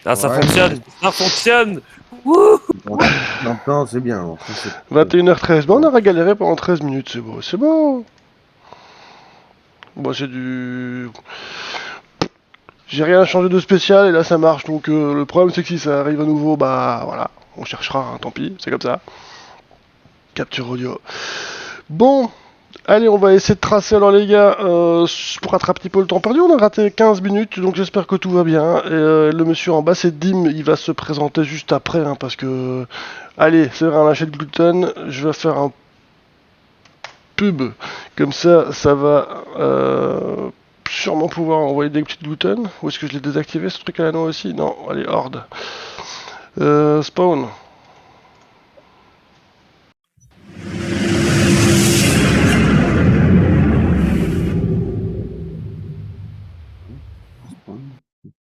Ah, ça Ouais, fonctionne! Ça fonctionne! Wouh! bon, maintenant, c'est bien. Alors, ça, 21h13. Bah, on bon. aura galéré pendant 13 minutes, c'est beau. C'est bon. Bon, c'est du. J'ai rien changé de spécial et là ça marche. Donc le problème c'est que si ça arrive à nouveau, bah voilà, on cherchera, hein, tant pis, c'est comme ça. Capture audio. Bon, allez, on va essayer de tracer alors les gars, pour rattraper un petit peu le temps perdu. On a raté 15 minutes, donc j'espère que tout va bien. Et, le monsieur en bas, c'est Dim, il va se présenter juste après, hein, parce que... Allez, c'est vrai, un lâcher de gluten, je vais faire un pub, comme ça va sûrement pouvoir envoyer des petites gluten. Ou est-ce que je l'ai désactivé ce truc à la noix aussi? Non, allez, horde. Spawn.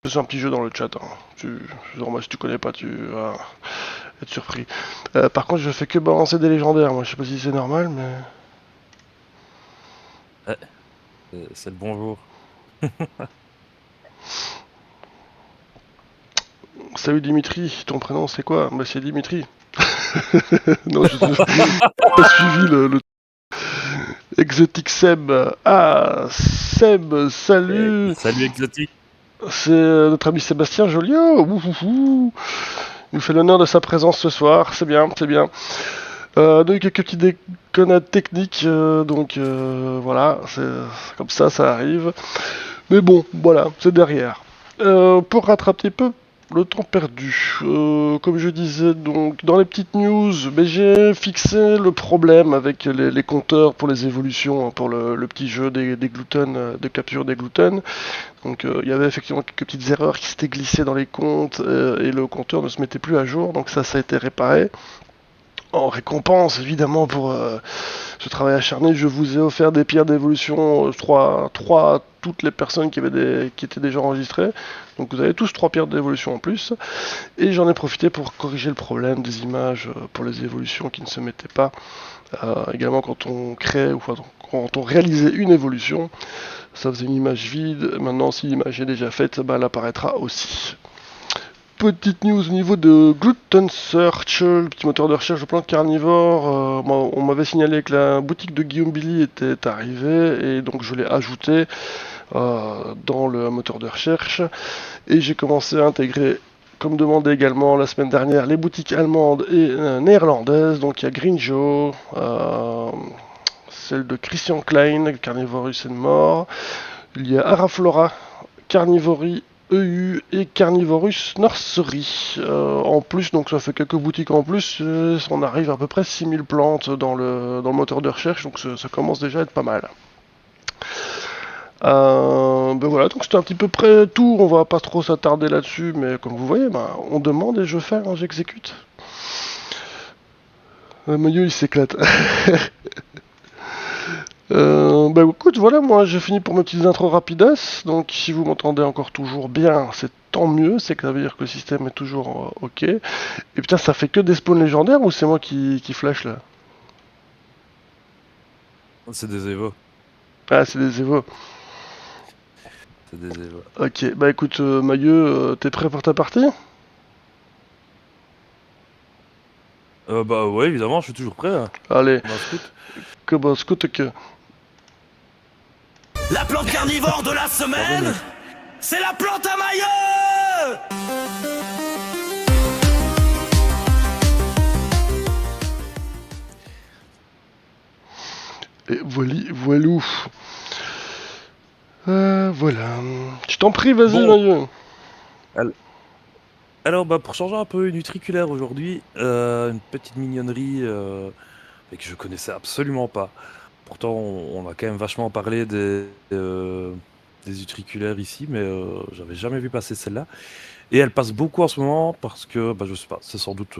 C'est un petit jeu dans le chat. Hein. Moi, si tu connais pas, tu vas être surpris. Par contre, je fais que balancer des légendaires. Moi, je sais pas si c'est normal, mais. Ouais, c'est le bonjour. Salut Dimitri, ton prénom c'est quoi? Bah, c'est Dimitri. Non, je n'ai pas suivi le. Exotic Seb. Ah, Seb, salut. Salut Exotique. C'est notre ami Sébastien Joliot. Ouh. Il nous fait l'honneur de sa présence ce soir. C'est bien, c'est bien. Donc quelques petits déconnades techniques, donc voilà, c'est comme ça arrive. Mais bon, voilà, c'est derrière. Pour rattraper un peu le temps perdu, comme je disais, donc dans les petites news, ben, j'ai fixé le problème avec les compteurs pour les évolutions, hein, pour le petit jeu des gluten, de capture des gluten. Donc il y avait effectivement quelques petites erreurs qui s'étaient glissées dans les comptes et le compteur ne se mettait plus à jour, donc ça a été réparé. En récompense, évidemment, pour ce travail acharné, je vous ai offert des pierres d'évolution, 3 à toutes les personnes qui étaient déjà enregistrées. Donc vous avez tous 3 pierres d'évolution en plus. Et j'en ai profité pour corriger le problème des images pour les évolutions qui ne se mettaient pas. Également quand on crée ou quand on réalisait une évolution, ça faisait une image vide. Maintenant, si l'image est déjà faite, bah, elle apparaîtra aussi. Petite news au niveau de Gluten Search, le petit moteur de recherche de plantes carnivores. On m'avait signalé que la boutique de Guillaume Billy était arrivée et donc je l'ai ajouté dans le moteur de recherche. Et j'ai commencé à intégrer, comme demandé également la semaine dernière, les boutiques allemandes et néerlandaises. Donc il y a Green Joe, celle de Christian Klein, Carnivorus and More. Il y a Araflora, Carnivory, EU et Carnivorus Nursery. En plus, donc ça fait quelques boutiques en plus, on arrive à peu près 6000 plantes dans le moteur de recherche, donc ça commence déjà à être pas mal. Ben voilà, donc c'était un petit peu près tout, on va pas trop s'attarder là-dessus, mais comme vous voyez, ben, on demande et je fais, hein, j'exécute. Le milieu il s'éclate. Bah écoute, voilà, moi j'ai fini pour mes petites intros rapides. Donc si vous m'entendez encore toujours bien, c'est tant mieux, c'est que ça veut dire que le système est toujours ok. Et putain, ça fait que des spawns légendaires ou c'est moi qui flash là? C'est des Evo. Ah, c'est des évos. C'est des Evo. Ok, bah écoute, Mailleux, t'es prêt pour ta partie? Bah ouais, évidemment, je suis toujours prêt. Hein. Allez, On a un scout. commence, que. La plante carnivore de la semaine, Pardonnez. c'est la plante à maillot. Et voilou. Voilà. Je t'en prie, vas-y, Bon, Mailleux. alors bah pour changer un peu une utriculaire aujourd'hui, une petite mignonnerie et que je connaissais absolument pas. Pourtant, on a quand même vachement parlé des utriculaires ici, mais j'avais jamais vu passer celle-là. Et elle passe beaucoup en ce moment parce que, bah, je sais pas, c'est sans doute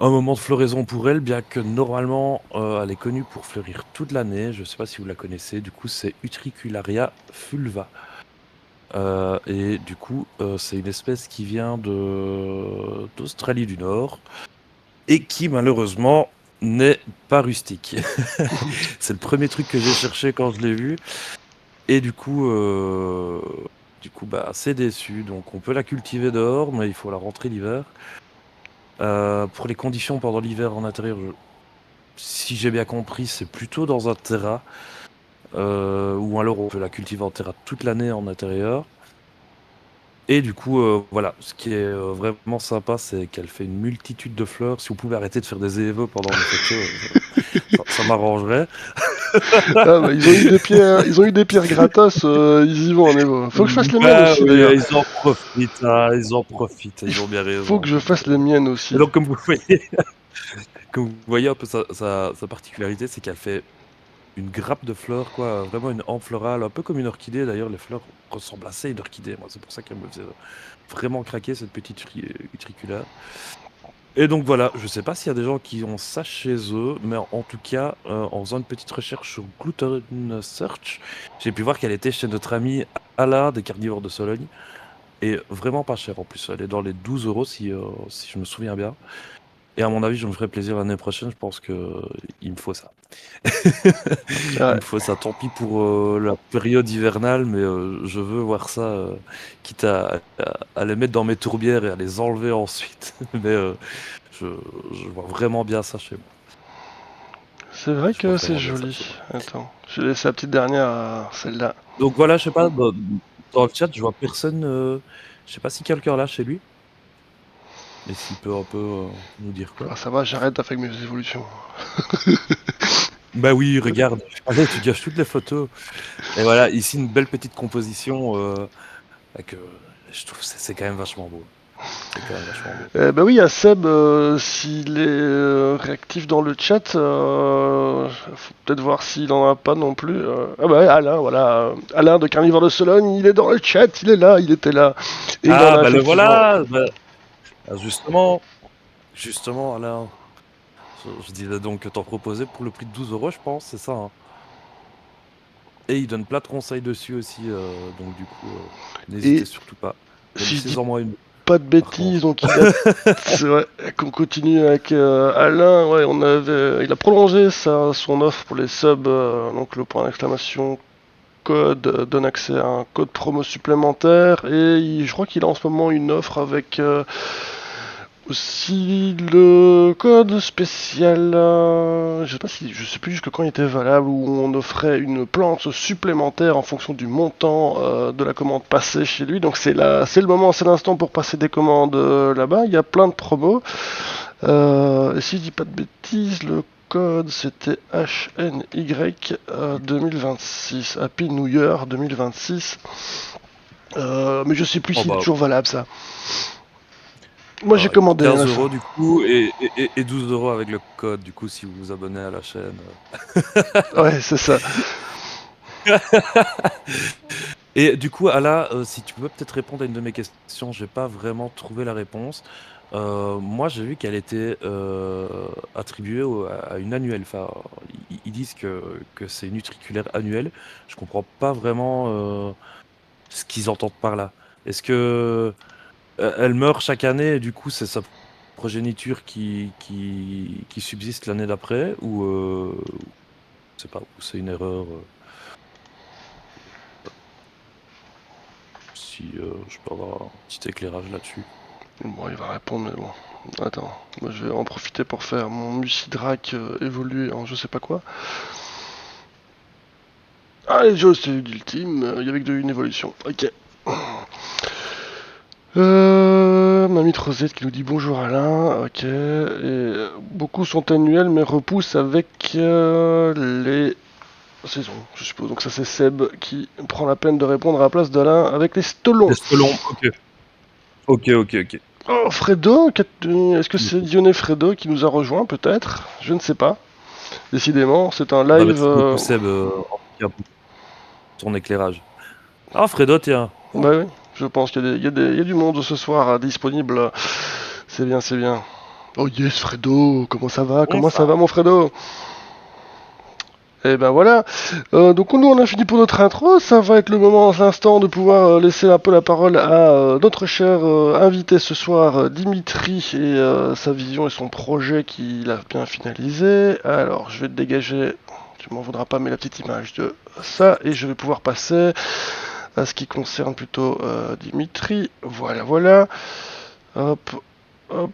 un moment de floraison pour elle, bien que normalement elle est connue pour fleurir toute l'année. Je sais pas si vous la connaissez, du coup c'est Utricularia fulva. Et du coup c'est une espèce qui vient d'Australie du Nord et qui malheureusement n'est pas rustique. C'est le premier truc que j'ai cherché quand je l'ai vu. Et du coup, Du coup, bah, c'est déçu. Donc, on peut la cultiver dehors, mais il faut la rentrer l'hiver. Pour les conditions pendant l'hiver en intérieur, si j'ai bien compris, c'est plutôt dans un terrain. Ou alors on peut la cultiver en terrain toute l'année en intérieur. Et du coup, voilà, ce qui est vraiment sympa, c'est qu'elle fait une multitude de fleurs. Si on pouvait arrêter de faire des EVE pendant les photos, ça m'arrangerait. Ah, bah, ils ont eu des pierres gratos, ils y vont en Evo. Faut que je fasse les miennes Bah aussi oui, d'ailleurs. ils en profitent, hein, ils en profitent, ils ont bien Faut raison. que je fasse les miennes aussi. Et donc, comme vous voyez un peu sa particularité, c'est qu'elle fait une grappe de fleurs, quoi, vraiment une hampe florale, un peu comme une orchidée. D'ailleurs, les fleurs ressemblent assez à une orchidée. Moi, c'est pour ça qu'elle me faisait vraiment craquer, cette petite utriculaire. Et donc voilà, je sais pas s'il y a des gens qui ont ça chez eux, mais en tout cas, en faisant une petite recherche sur Gluten Search, j'ai pu voir qu'elle était chez notre ami Alain des Carnivores de Sologne. Et vraiment pas cher en plus, elle est dans les 12 euros si je me souviens bien. Et à mon avis, je me ferai plaisir l'année prochaine, je pense que il me faut ça. Il Ouais. me faut ça, tant pis pour la période hivernale, mais je veux voir ça, quitte à les mettre dans mes tourbières et à les enlever ensuite. Mais je vois vraiment bien ça chez moi. C'est vrai Je vois que c'est vraiment bien ça chez joli. moi. Attends, je vais laisser la petite dernière à celle-là. Donc voilà, je sais pas, dans le chat, je vois personne. Je sais pas si quelqu'un l'a chez lui, mais s'il peut un peu nous dire quoi. Ah, ça va, j'arrête avec mes évolutions. Bah oui, regarde. Allez, tu gâches toutes les photos. Et voilà, ici une belle petite composition que je trouve que c'est quand même vachement beau. C'est quand même vachement beau. Bah oui, il y a Seb, s'il est réactif dans le chat, faut peut-être voir s'il en a pas non plus. Ah bah ouais, Alain, voilà. Alain de Carnivore de Sologne, il est dans le chat, il est là, il était là. Et il en Ah a bah le effectivement. voilà. Justement, Alain. Je disais donc que t'en proposais pour le prix de 12 euros, je pense, c'est ça. Hein. Et il donne plein de conseils dessus aussi, donc du coup, n'hésitez Et surtout pas. si je dis Laissez-en moi une, pas de par contre. bêtises, donc il a... C'est vrai, qu'on continue avec Alain, ouais, il a prolongé son offre pour les subs, donc le point d'exclamation code donne accès à un code promo supplémentaire et je crois qu'il a en ce moment une offre avec aussi le code spécial, je sais plus jusque quand il était valable, où on offrait une plante supplémentaire en fonction du montant de la commande passée chez lui. Donc c'est le moment, c'est l'instant pour passer des commandes là-bas. Il y a plein de promos. Et si je dis pas de bêtises, le code c'était HNY 2026, Happy New Year 2026. Mais je sais plus Oh s'il est bah, toujours valable ça. Moi j'ai commandé. 15 euros du coup, et 12 euros avec le code, du coup, si vous vous abonnez à la chaîne. Ouais, c'est ça. Et du coup, Ala, si tu peux peut-être répondre à une de mes questions, j'ai pas vraiment trouvé la réponse. Moi, j'ai vu qu'elle était attribuée à une annuelle. Enfin, ils disent que c'est une utriculaire annuelle. Je comprends pas vraiment ce qu'ils entendent par là. Est-ce que elle meurt chaque année et du coup, c'est sa progéniture qui subsiste l'année d'après ou je sais pas, ou c'est une erreur si je peux avoir un petit éclairage là-dessus. Bon, il va répondre, mais bon. Attends, moi je vais en profiter pour faire mon Mucidrac évoluer en je sais pas quoi. Allez, Joe, c'est l'ultime, il y avait que une évolution. Ok. Mamie Rosette qui nous dit bonjour Alain, ok. Et beaucoup sont annuels mais repoussent avec les saisons, je suppose. Donc ça c'est Seb qui prend la peine de répondre à la place d'Alain avec les stolons. Selon, ok. Ok. Oh, Fredo, est-ce que c'est Dionné Fredo qui nous a rejoint peut-être? Je ne sais pas. Décidément, c'est un Bah, live. merci beaucoup Seb en tout cas, pour ton éclairage. Ah Fredo, tiens. Bah oui, je pense qu'il y a du monde ce soir disponible. C'est bien, c'est bien. Oh yes, Fredo, comment ça va? Comment ça va, mon Fredo? Et ben voilà. Donc nous on a fini pour notre intro. Ça va être le moment, l'instant, de pouvoir laisser un peu la parole à notre cher invité ce soir, Dimitri, et sa vision et son projet qu'il a bien finalisé. Alors je vais te dégager, tu m'en voudras pas, mais la petite image de ça, et je vais pouvoir passer à ce qui concerne plutôt Dimitri. Voilà. Hop, hop.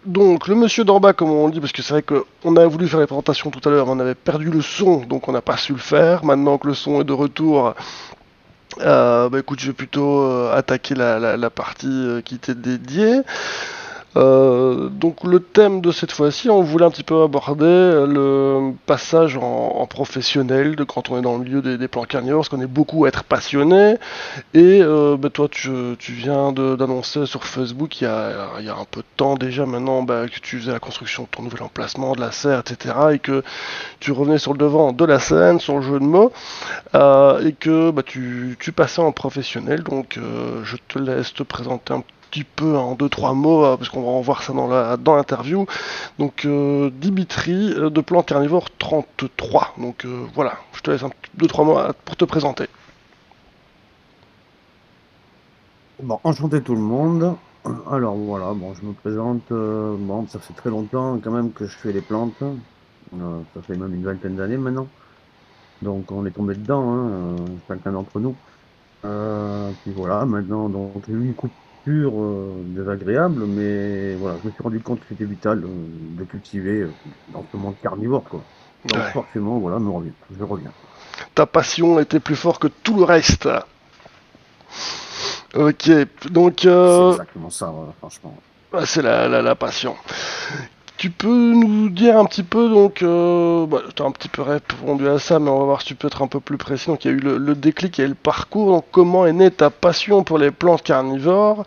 Donc, le monsieur d'en bas, comme on le dit, parce que c'est vrai qu'on a voulu faire les présentations tout à l'heure, on avait perdu le son, donc on n'a pas su le faire. Maintenant que le son est de retour, écoute, je vais plutôt attaquer la partie qui t'est dédiée. Donc le thème de cette fois-ci, on voulait un petit peu aborder le passage en professionnel de quand on est dans le milieu des plans carnivores, parce qu'on est beaucoup à être passionné. Et toi, tu viens d'annoncer sur Facebook il y a un peu de temps déjà maintenant que tu faisais la construction de ton nouvel emplacement, de la serre, etc. Et que tu revenais sur le devant de la scène, sur le jeu de mots, et que tu passais en professionnel. Donc je te laisse te présenter un petit peu en 2-3 mots, parce qu'on va en voir ça dans l'interview. Donc Dimitri de Plan Carnivore 33. Donc voilà, je te laisse 2-3 mots pour te présenter. Bon, enchanté tout le monde. Alors voilà, bon, je me présente. Bon, ça fait très longtemps quand même que je fais les plantes. Ça fait même une vingtaine d'années maintenant. Donc on est tombé dedans, hein, chacun d'entre nous. Puis voilà, maintenant, donc j'ai eu une coupure désagréable, mais voilà, je me suis rendu compte que c'était vital de cultiver dans ce monde carnivore, quoi. Donc Ouais. forcément, voilà, je reviens. Ta passion était plus fort que tout le reste. Ok, donc C'est exactement ça, franchement. c'est la passion. Tu peux nous dire un petit peu, donc, tu as un petit peu répondu à ça, mais on va voir si tu peux être un peu plus précis. Donc, il y a eu le déclic et le parcours. Donc, comment est née ta passion pour les plantes carnivores,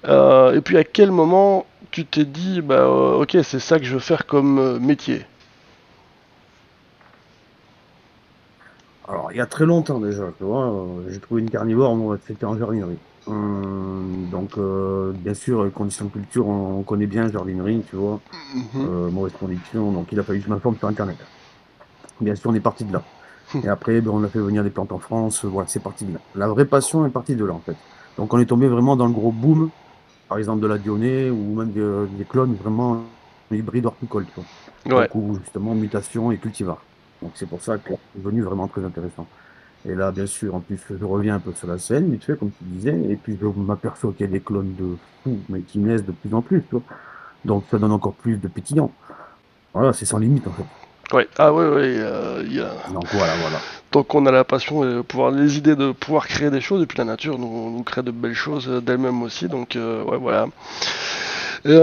et puis à quel moment tu t'es dit, ok, c'est ça que je veux faire comme métier. Alors, il y a très longtemps déjà, tu vois, j'ai trouvé une carnivore, moi, c'était en jardinerie. Donc, bien sûr, les conditions de culture, on connaît bien la jardinerie, tu vois, Mhm. mauvaise condition, donc il a fallu que je m'informe sur Internet. Bien sûr, on est parti de là. Et après, on a fait venir des plantes en France, voilà, c'est parti de là. La vraie passion est partie de là, en fait. Donc, on est tombé vraiment dans le gros boom, par exemple de la Dionée, ou même des clones vraiment hybrides horticoles, tu vois. Ouais. Donc, où justement, mutation et cultivar. Donc, c'est pour ça que c'est devenu vraiment très intéressant. Et là, bien sûr, en plus, je reviens un peu sur la scène, vite fait, comme tu disais, et puis je m'aperçois qu'il y a des clones de fous, mais qui naissent de plus en plus, tu vois. Donc, ça donne encore plus de pétillant. Voilà, c'est sans limite, en fait. Ouais. Ah ouais, Donc, voilà. tant qu'on a la passion et pouvoir les idées de pouvoir créer des choses, et puis la nature nous crée de belles choses d'elle-même aussi. Donc ouais, voilà. Et,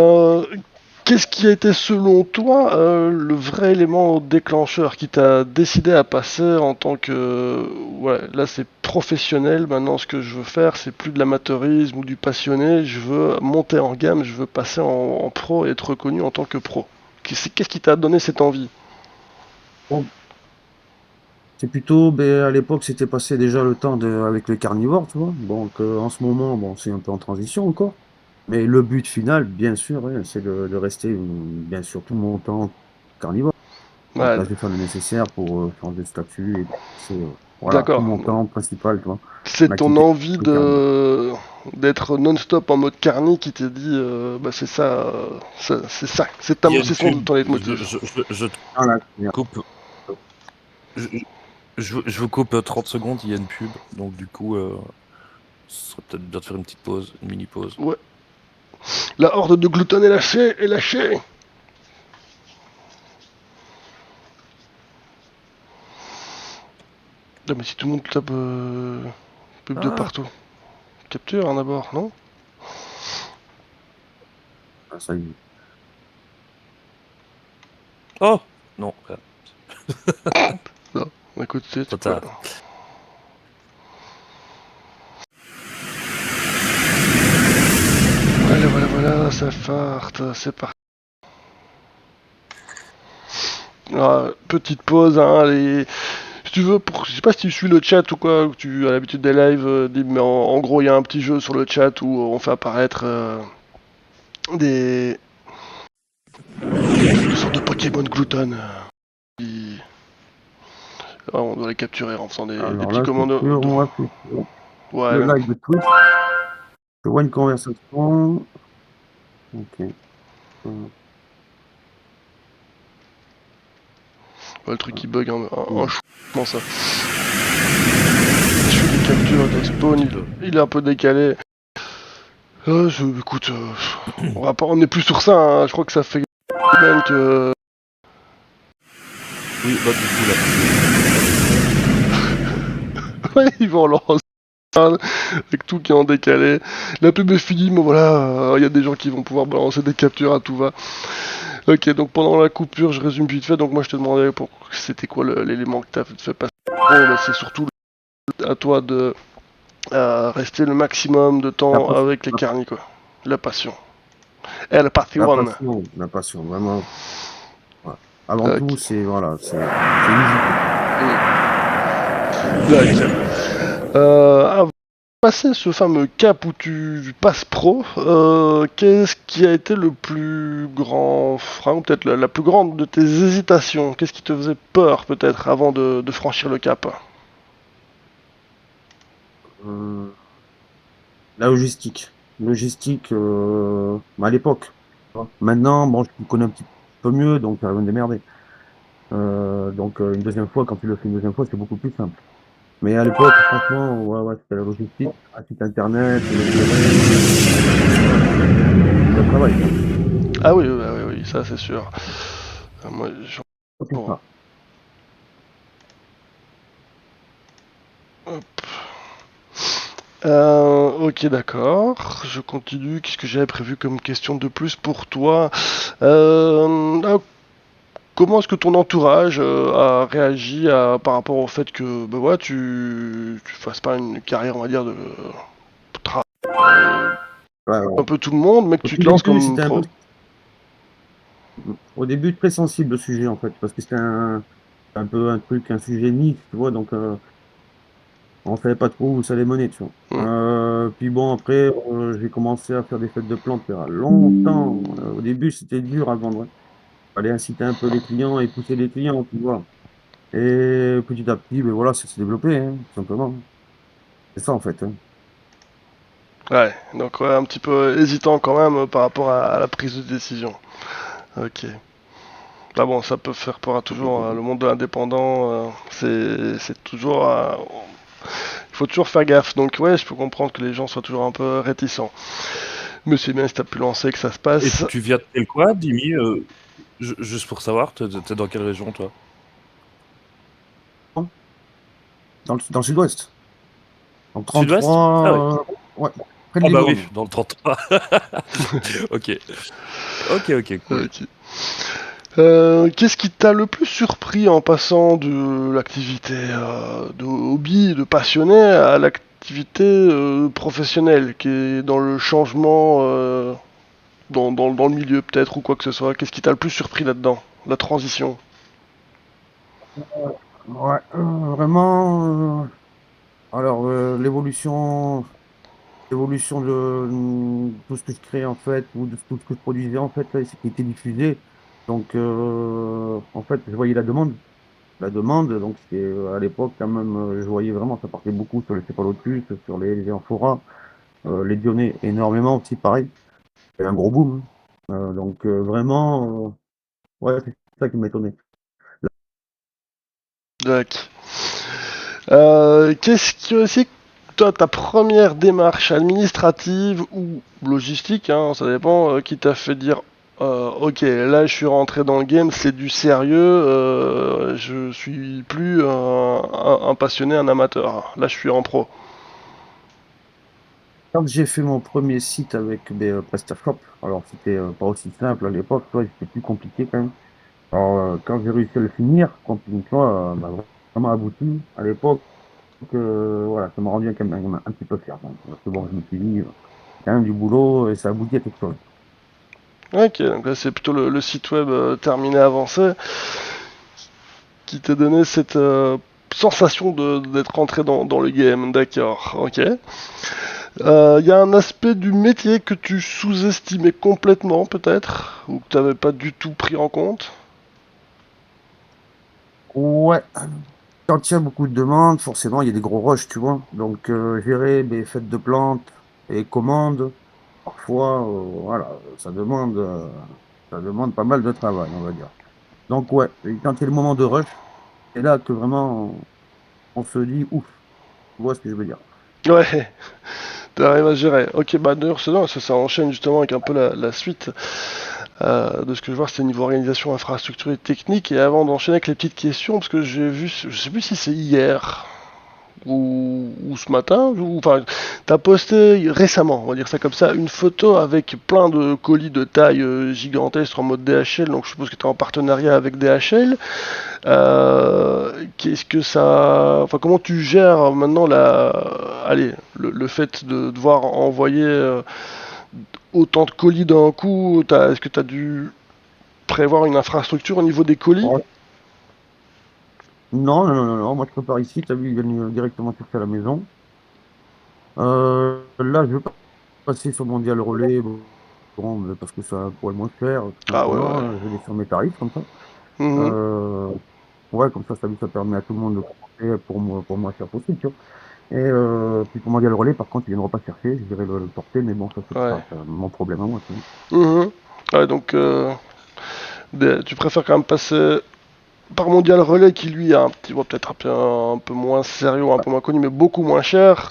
qu'est-ce qui a été selon toi le vrai élément déclencheur qui t'a décidé à passer en tant que ouais, là c'est professionnel, maintenant ce que je veux faire c'est plus de l'amateurisme ou du passionné, je veux monter en gamme, je veux passer en pro et être reconnu en tant que pro. Qu'est-ce qui t'a donné cette envie? Bon, c'est plutôt, ben, à l'époque, c'était passé déjà le temps avec les carnivores, tu vois. Donc, en ce moment, bon, c'est un peu en transition encore. Mais le but final, bien sûr, ouais, c'est de rester, bien sûr, tout mon temps carnivore. Donc Ouais, là, je vais faire le nécessaire pour changer de statut et c'est, voilà, tout d'accord. mon temps principal, tu vois, mon C'est ton activité envie carnivore. de d'être non-stop en mode carny qui t'a dit c'est ça, Il y a c'est une son pub. ton leitmotiv. Je te Ah, là, c'est bien. coupe. Je, je vous coupe 30 secondes, il y a une pub. Donc du coup, ce serait peut-être bien de faire une petite pause, une mini pause. Ouais. La horde de Glouton est lâchée. Non mais si tout le monde tape pub de Ah, partout. Capture hein, d'abord, non? Ah, ça y est. oh non, Non. Écoute, tu trop peux. tard. Voilà, ça farte, c'est parti. Ah, petite pause, hein, allez. Si tu veux, je sais pas si tu suis le chat ou quoi, ou que tu as l'habitude des lives, mais en gros, il y a un petit jeu sur le chat où on fait apparaître des sortes de Pokémon Glouton. qui- on doit les capturer en faisant des Alors petits là, c'est commandos. sur, moi, c'est sur Ouais, le même. live de Twitch. Je vois une conversation. Ok. Ouais, le truc qui bug un Ouais. chou. Comment ça? Je fais capture d'Expawn, petit peu. il est un peu décalé. Écoute, on n'est plus sur ça, hein. Je crois que ça fait même que... Oui, bah du coup là. Ouais, ils vont leur avec tout qui est en décalé. La pub est finie, mais voilà, il y a des gens qui vont pouvoir balancer des captures à tout va. Ok, donc pendant la coupure, je résume vite fait. Donc moi, je te demandais pour c'était quoi l'élément que t'as fait passer. Bon, bah, c'est surtout à toi de rester le maximum de La temps passion, avec les carnis, quoi. La passion. Et la passion. la passion, vraiment. Ouais. Avant Ok. tout, c'est voilà, c'est easy. Ok. Avant de passer ce fameux cap où tu passes pro, qu'est-ce qui a été le plus grand frein, ou peut-être la plus grande de tes hésitations? Qu'est-ce qui te faisait peur, peut-être, avant de franchir le cap? Euh, la logistique. Logistique, à l'époque. Tu vois. Maintenant, bon, je me connais un petit peu mieux, donc ça va me démerder. Donc, une deuxième fois, quand tu le fais une deuxième fois, c'est beaucoup plus simple. Mais à l'époque, franchement, ouais, c'était la logistique, un site internet, le gérer, le travail, quoi. Ah oui, oui, oui, oui, ça c'est sûr. Moi, C'est bon, ça. hop. Ok, d'accord. Je continue. Qu'est-ce que j'avais prévu comme question de plus pour toi? Ah, comment est-ce que ton entourage a réagi par rapport au fait que bah, ouais, tu fasses pas une carrière, on va dire, de tra- euh, Ouais, un ouais. peu tout le monde, mais que Au tu te tout lances début, comme c'était un peu, pro? au début, très sensible le sujet, en fait, parce que c'était un peu un truc, un sujet niche, tu vois, donc, on savait pas trop où ça allait mener, tu vois. Hmm. Puis bon, après, j'ai commencé à faire des fêtes de plantes il y a longtemps. Au début, c'était dur à vendre, hein. Fallait inciter un peu les clients et pousser les clients, tu vois. Et petit à petit, ben voilà, ça s'est développé, hein, tout simplement. C'est ça, en fait, hein. Ouais, donc ouais, un petit peu hésitant quand même par rapport à la prise de décision. Ok. Bah bon, ça peut faire peur à toujours. Le monde de l'indépendant, c'est toujours. Il faut toujours faire gaffe. Donc ouais, je peux comprendre que les gens soient toujours un peu réticents. Mais c'est bien si t'as pu lancer que ça se Et passe. tu viens de quel quoi, Dimi juste pour savoir, t'es dans quelle région toi? Dans le sud-ouest. En Sud-Ouest? Ah oui. 33, ouais, près de Ah bah oui, Livourne. dans le 33. Ok. Ok, ok, cool. Ok. Qu'est-ce qui t'a le plus surpris en passant de l'activité de hobby, de passionné, à l'activité professionnelle, qui est dans le changement, dans le milieu peut-être, ou quoi que ce soit? Qu'est-ce qui t'a le plus surpris là-dedans? La transition. Ouais, vraiment, alors, l'évolution de tout ce que je créais, en fait, ou de tout ce que je produisais, en fait, là, c'est qui était diffusé. Donc, en fait, je voyais la demande. La demande, donc, c'était, à l'époque, quand même, je voyais vraiment, ça partait beaucoup sur les céphalotus, sur les amphora, les dionnées énormément aussi, pareil. Il y avait un gros boom, hein. Donc, vraiment, ouais, c'est ça qui m'étonnait. D'accord. Qu'est-ce que c'est, toi, ta première démarche administrative ou logistique, hein, ça dépend, qui t'a fait dire ok, là je suis rentré dans le game, c'est du sérieux, je suis plus un passionné, un amateur. Là je suis en pro. Quand j'ai fait mon premier site avec des PrestaShop, alors c'était pas aussi simple à l'époque, tu vois, c'était plus compliqué quand même. Alors, quand j'ai réussi à le finir, quand tu vois, vraiment abouti à l'époque, voilà, ça m'a rendu quand même un petit peu fier, hein. Parce que bon, je me suis dit, c'est quand même du boulot et ça aboutit à quelque chose. Ok, donc là c'est plutôt le site web terminé avancé qui t'a donné cette sensation d'être rentré dans le game, d'accord, ok. Il y a un aspect du métier que tu sous-estimais complètement, peut-être, ou que tu n'avais pas du tout pris en compte. Ouais, quand il y a beaucoup de demandes, forcément, il y a des gros rushs, tu vois. Donc, gérer des fêtes de plantes et commandes, parfois, voilà, ça demande pas mal de travail, on va dire. Donc, ouais, et quand c'est le moment de rush, c'est là que vraiment on se dit, ouf. vois ce que je veux dire. Ouais, t'arrives à gérer. Ok, bah d'ailleurs, non, ça enchaîne justement avec un peu la suite de ce que je vois, c'était niveau organisation, infrastructure et technique. Et avant d'enchaîner avec les petites questions, parce que j'ai vu, je sais plus si c'est hier ou ce matin, ou enfin, t'as posté récemment, on va dire ça comme ça, une photo avec plein de colis de taille gigantesque en mode DHL, donc je suppose que tu es en partenariat avec DHL. Qu'est-ce que ça, enfin, comment tu gères maintenant allez, le fait de devoir envoyer autant de colis d'un coup? Est-ce que tu as dû prévoir une infrastructure au niveau des colis? Oh, non, non, non, non, non, moi je prépare ici, tu as vu, ils viennent directement chercher à la maison. Là, je vais pas passer sur Mondial Relais, bon, mais parce que ça pourrait le moins cher, tout Ah ouais, simplement. ouais. Je vais laisser mes tarifs comme ça. Mhm. Euh, ouais, comme ça permet à tout le monde de commander pour moins cher possible, tu vois. Et puis pour Mondial Relais, par contre, ils viendront pas chercher, je dirais le porter, mais bon, ça, c'est Ouais. pas mon problème à moi, tu vois. Mhm. Ouais, donc tu préfères quand même passer par Mondial Relais qui lui a un petit, bon, peut-être un peu moins sérieux, un peu moins connu, mais beaucoup moins cher,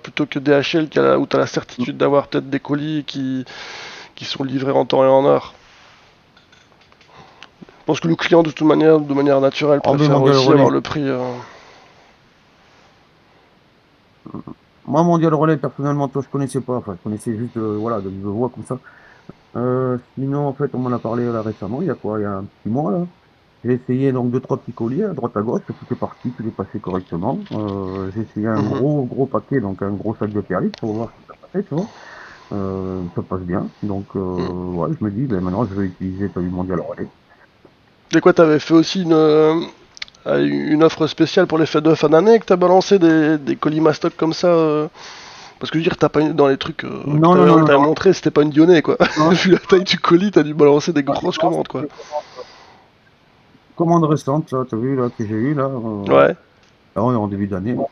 plutôt que DHL où tu as la certitude d'avoir peut-être des colis qui sont livrés en temps et en heure. Je pense que le client, de toute manière, de manière naturelle, En B préfère Mondial aussi avoir Relais, le prix. moi, Mondial Relais, personnellement, toi, je connaissais pas, enfin, je connaissais juste, voilà, de voix comme ça. Sinon, en fait, on m'en a parlé là récemment, il y a quoi, il y a un petit mois, là. J'ai essayé donc deux, trois petits colis à droite à gauche, tout est parti, tout est passé correctement. J'ai essayé un Mhm. gros paquet, donc un gros sac de Perlis pour voir si ça passait, tu vois. Ça passe bien. Donc, Mhm. ouais, je me dis, ben, maintenant, je vais utiliser Taille Mondial Relais. Et quoi, t'avais fait aussi une offre spéciale pour les fêtes de fin d'année, que t'as balancé des colis mastoc comme ça parce que je veux dire, t'as pas dans les trucs Non, non, non, que non, t'avais non. montré, c'était pas une Dionée quoi. Non, Vu la taille du colis, t'as dû balancer des non, grosses non, commandes quoi. c'était commande récente, là, t'as vu, là, que j'ai eu, là. Ouais. Là, on est en début d'année. Donc,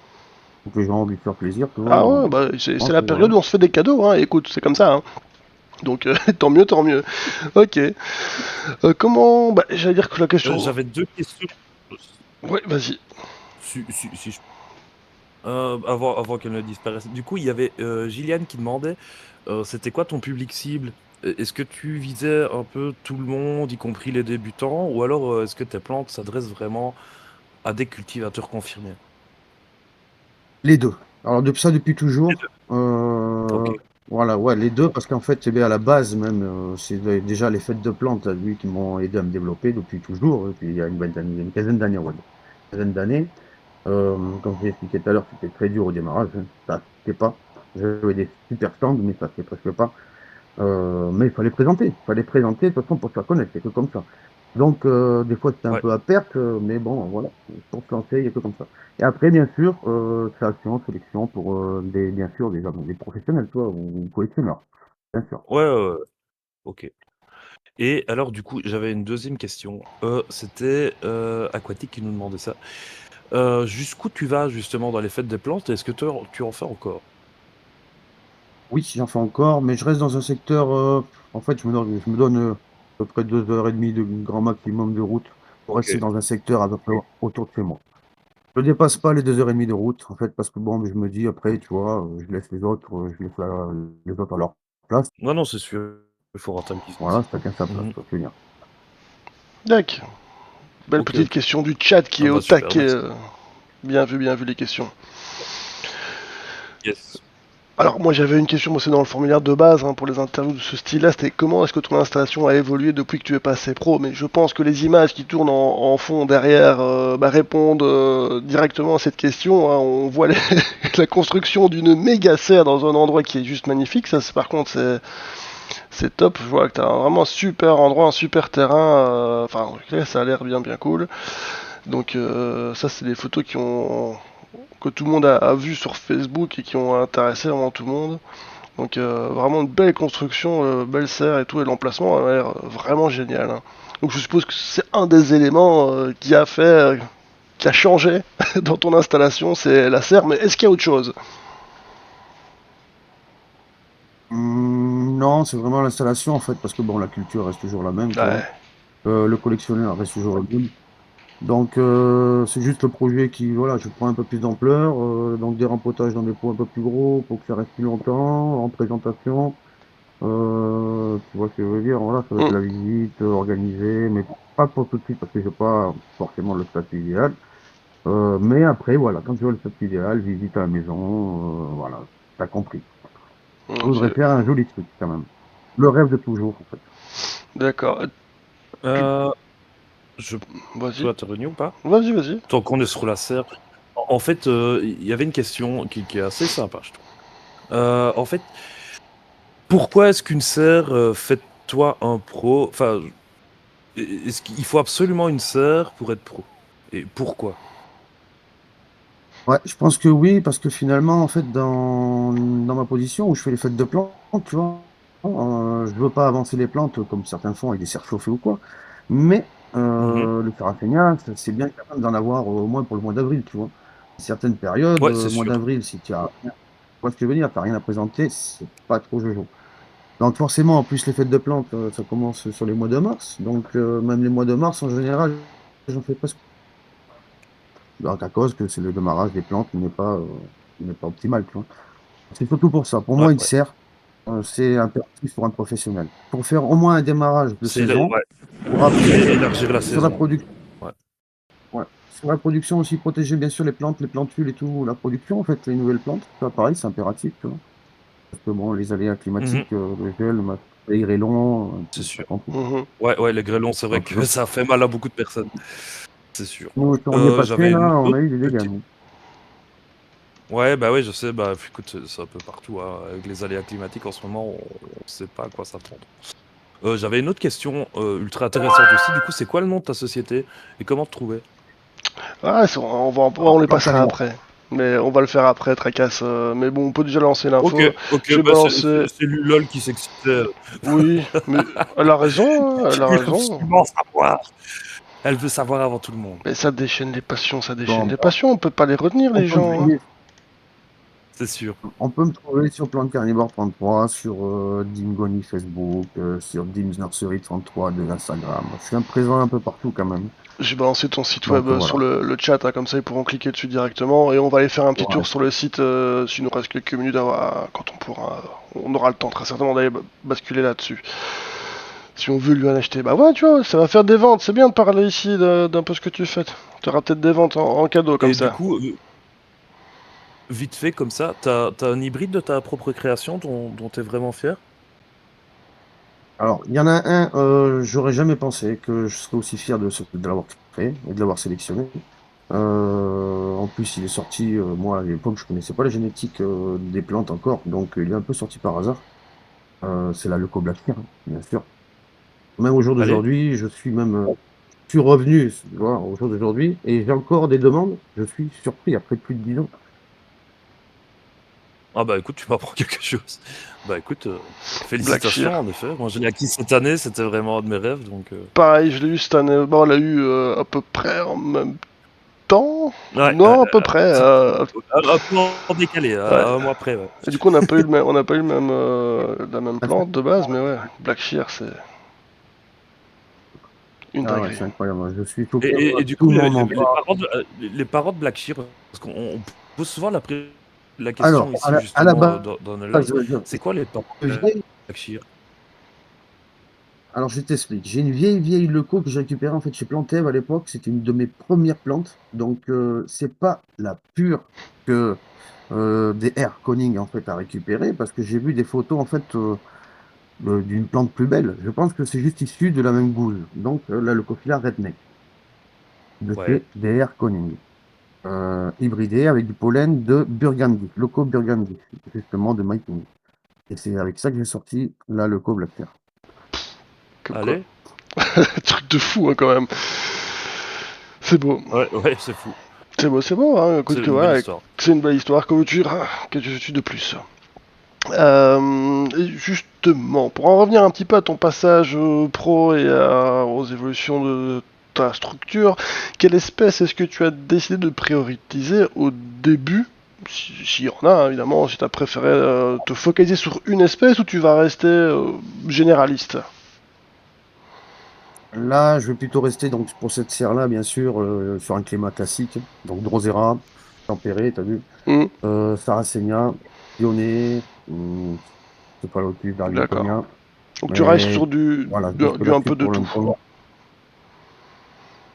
les gens ont envie de faire plaisir, tu vois. Ah ouais, bah c'est Non, la voilà. période où on se fait des cadeaux, hein. Écoute, c'est comme ça, hein. Donc tant mieux, tant mieux. Ok. Comment, bah j'allais dire que la question. J'avais deux questions. Ouais, vas-y. Si je avant qu'elle ne disparaisse. Du coup, il y avait Gilliane qui demandait, c'était quoi ton public cible? Est-ce que tu visais un peu tout le monde, y compris les débutants, ou alors est-ce que tes plantes s'adressent vraiment à des cultivateurs confirmés? Les deux. Alors, depuis ça, depuis Les toujours. deux. Ok. Voilà, ouais, les deux, parce qu'en fait, c'est bien à la base même, déjà les fêtes de plantes, lui, qui m'ont aidé à me développer depuis toujours, depuis il y a une quinzaine d'années, on va dire. Une quinzaine d'années. Comme je l'ai expliqué tout à l'heure, c'était très dur au démarrage, hein. Ça ne pas. J'avais des super stands, mais ça ne fait presque pas. Mais il fallait présenter. Il fallait présenter, de toute façon, pour se faire connaître, c'est que comme ça. Donc, des fois, c'était un Ouais. peu à perte, mais bon, voilà. Pour se lancer, il n'y a que comme ça. Et après, bien sûr, création, sélection pour bien sûr, des professionnels, toi, ou collectionneurs. Bien sûr. Ouais, ouais, ouais. Ok. Et alors, du coup, j'avais une deuxième question. C'était Aquatique qui nous demandait ça. Jusqu'où tu vas justement dans les fêtes des plantes? Est-ce que tu en fais encore? Oui, j'en fais encore, mais je reste dans un secteur. En fait, je me donne à peu près 2 heures et demie de grand maximum de route pour Ok. rester dans un secteur à peu près autour de chez moi. Je dépasse pas les 2 heures et demie de route, en fait, parce que bon, je me dis après, tu vois, je laisse les autres, je laisse les autres à leur place. Non, non, c'est sûr. Il faut rentabiliser Voilà, aussi. chacun sa place, Mhm. quoi, je veux dire. Tac. Belle Ok, petite ok. question du chat qui Ah est au bah super, taquet. merci. Bien vu les questions. Yes. Alors moi j'avais une question, moi c'est dans le formulaire de base hein, pour les interviews de ce style-là, c'était comment est-ce que ton installation a évolué depuis que tu es passé pro, mais je pense que les images qui tournent en fond derrière répondent directement à cette question, hein. On voit la construction d'une méga serre dans un endroit qui est juste magnifique, ça par contre c'est top, je vois que tu as vraiment un super endroit, un super terrain, enfin ok, ça a l'air bien cool. Donc ça c'est des photos que tout le monde a vu sur Facebook et qui ont intéressé vraiment tout le monde. Donc vraiment une belle construction, belle serre et tout, et l'emplacement a l'air vraiment génial, hein. Donc je suppose que c'est un des éléments qui a changé dans ton installation, c'est la serre, mais est-ce qu'il y a autre chose? Non, c'est vraiment l'installation, en fait, parce que bon, la culture reste toujours la même, tu vois. Ouais. Le collectionneur reste toujours le même. Donc c'est juste le projet qui, voilà, je prends un peu plus d'ampleur, donc des rempotages dans des pots un peu plus gros pour que ça reste plus longtemps, en présentation. Tu vois ce que je veux dire? Voilà, ça va être Hmm. la visite organisée, mais pas pour tout de suite parce que j'ai pas forcément le statut idéal. Mais après, voilà, quand tu vois le statut idéal, visite à la maison, voilà, t'as compris. Je voudrais Ok, faire un joli truc quand même. Le rêve de toujours, en fait. d'accord. Tu... Euh, je peux Vas-y. intervenir ou pas? Vas-y, vas-y. Tant qu'on est sur la serre. En fait, il y avait une question qui est assez sympa, je trouve. En fait, pourquoi est-ce qu'une serre fait de toi un pro? Enfin, est-ce qu'il faut absolument une serre pour être pro? Et pourquoi? Ouais, je pense que oui, parce que finalement, en fait, dans ma position où je fais les fêtes de plantes, tu vois, je veux pas avancer les plantes comme certains font avec des serres chauffées ou quoi, mais Mhm. le Farafenia, c'est bien quand même d'en avoir au moins pour le mois d'avril, tu vois. Certaines périodes, Ouais, c'est mois sûr. d'avril, si tu as, tu vois ce que je veux dire, t'as rien à présenter, c'est pas trop jojo. Donc forcément, en plus, les fêtes de plantes, ça commence sur les mois de mars, donc même les mois de mars, en général, j'en fais presque. Donc à cause que c'est le démarrage des plantes n'est pas optimal, tu vois. C'est surtout pour ça. Pour Ouais, moi, une ouais. serre, c'est impératif pour un professionnel. Pour faire au moins un démarrage de saison, Ouais. pour après, Élargir la sur la saison. production, Ouais. ouais. Sur la production aussi, protéger bien sûr les plantes, les plantules et tout, la production, en fait, les nouvelles plantes, ça pareil, c'est impératif, tu vois. Parce que bon, les aléas Mhm. climatiques, le gel, les grêlons, C'est ça sûr. complique. Mhm. Ouais, les grêlons, c'est vrai Donc, que ça fait mal à beaucoup de personnes. C'est sûr. nous, quand on y est passé, J'avais là, une on autre a eu des dégâts, petite. nous. Ouais, bah ouais, je sais. Bah écoute, c'est un peu partout, hein. Avec les aléas climatiques en ce moment, on sait pas à quoi s'attendre. J'avais une autre question ultra intéressante aussi. Du coup, c'est quoi le nom de ta société et comment te trouver? Ah, on les Plante passera carnivore. après. Mais on va le faire après, Tracasse. Mais bon, on peut déjà lancer Ok, l'info. ok, Je vais bah balancer. c'est Lulol qui s'excitait. Oui, mais elle a raison, hein, elle Qui a veut raison. absolument savoir. Elle veut savoir avant tout le monde. Mais ça déchaîne les passions, ça déchaîne Bon, les passions. On peut pas les retenir, on les peut me gens, hein. trouver C'est sûr. On peut me trouver sur Plante Carnivore 33, sur Dimgoni Facebook, sur Dims Nursery 33 de Instagram. Je suis présent un peu partout quand même. J'ai balancé ton site web Donc sur voilà. le chat, hein, comme ça ils pourront cliquer dessus directement. Et on va aller faire un petit Ouais. tour sur le site s'il nous reste quelques minutes quand on pourra. On aura le temps très certainement d'aller basculer là-dessus. Si on veut lui en acheter, bah ouais, tu vois, ça va faire des ventes. C'est bien de parler ici d'un peu ce que tu fais. Tu auras peut-être des ventes en cadeau comme Et du ça. coup, vite fait comme ça, t'as un hybride de ta propre création dont t'es vraiment fier? Alors, il y en a un, j'aurais jamais pensé que je serais aussi fier de l'avoir fait et de l'avoir sélectionné. En plus, il est sorti, moi à l'époque, je connaissais pas la génétique des plantes encore, donc il est un peu sorti par hasard. C'est la Leucoblasphere, hein, bien sûr. Même au jour Allez. d'aujourd'hui, je suis revenu, tu vois, au jour d'aujourd'hui, et j'ai encore des demandes. Je suis surpris après plus de 10 ans. Ah bah écoute, tu m'apprends quelque chose. Bah écoute, Blackshire. félicitations en effet. Moi je l'ai acquis cette année, c'était vraiment un de mes rêves, donc Pareil, je l'ai eu cette année. Bon, on l'a eu à peu près en même temps. ouais, Non, à peu près. un peu en décalé, Ouais. à un mois près, ouais. Et du coup, on n'a pas eu le même, on n'a pas eu le même, la même Ça fait- plante de base, mais ouais, Blackshire, c'est une Ah ouais, dinguerie. c'est incroyable. Je suis choqué, moi. Et du Tout coup, le monde m'en les parle. parents les parents de Black Sheep, parce qu'on pose souvent la Alors, question ici à la justement base, dans le live, c'est quoi les parents de vieille- Black Sheep? alors je t'explique. J'ai une vieille leuco que j'ai récupérée en fait chez Plantève à l'époque. C'était une de mes premières plantes. Donc, c'est pas la pure que des Air Conning en fait à récupérer parce que j'ai vu des photos en fait. D'une plante plus belle. Je pense que c'est juste issu de la même gousse. Donc, la Leucophila redneck, de Ouais. chez DR Conning. Hybridé avec du pollen de Burgundy, Loco Burgundy, justement de Mytini. Et c'est avec ça que j'ai sorti la Leuco Black Pearl. Comme quoi. Allez. Truc de fou, hein, quand même. C'est beau. Ouais, c'est fou. C'est beau, hein. Écoute C'est que une belle ouais, histoire. c'est une belle histoire. Que tu veux de plus? Et justement, pour en revenir un petit peu à ton passage pro et aux évolutions de ta structure, quelle espèce est-ce que tu as décidé de prioriser au début? S'il y en a, hein, évidemment, si tu as préféré te focaliser sur une espèce ou tu vas rester généraliste? Là, je vais plutôt rester donc pour cette serre-là, bien sûr, sur un climat classique. Donc Drosera, tempéré, t'as vu. Hmm, Sarracenia, Lyonnais, Cefalotus, d'accord. Darlingtonia. Donc tu restes Mais sur voilà, je reste du un là-dessus peu de pour tout. l'instant.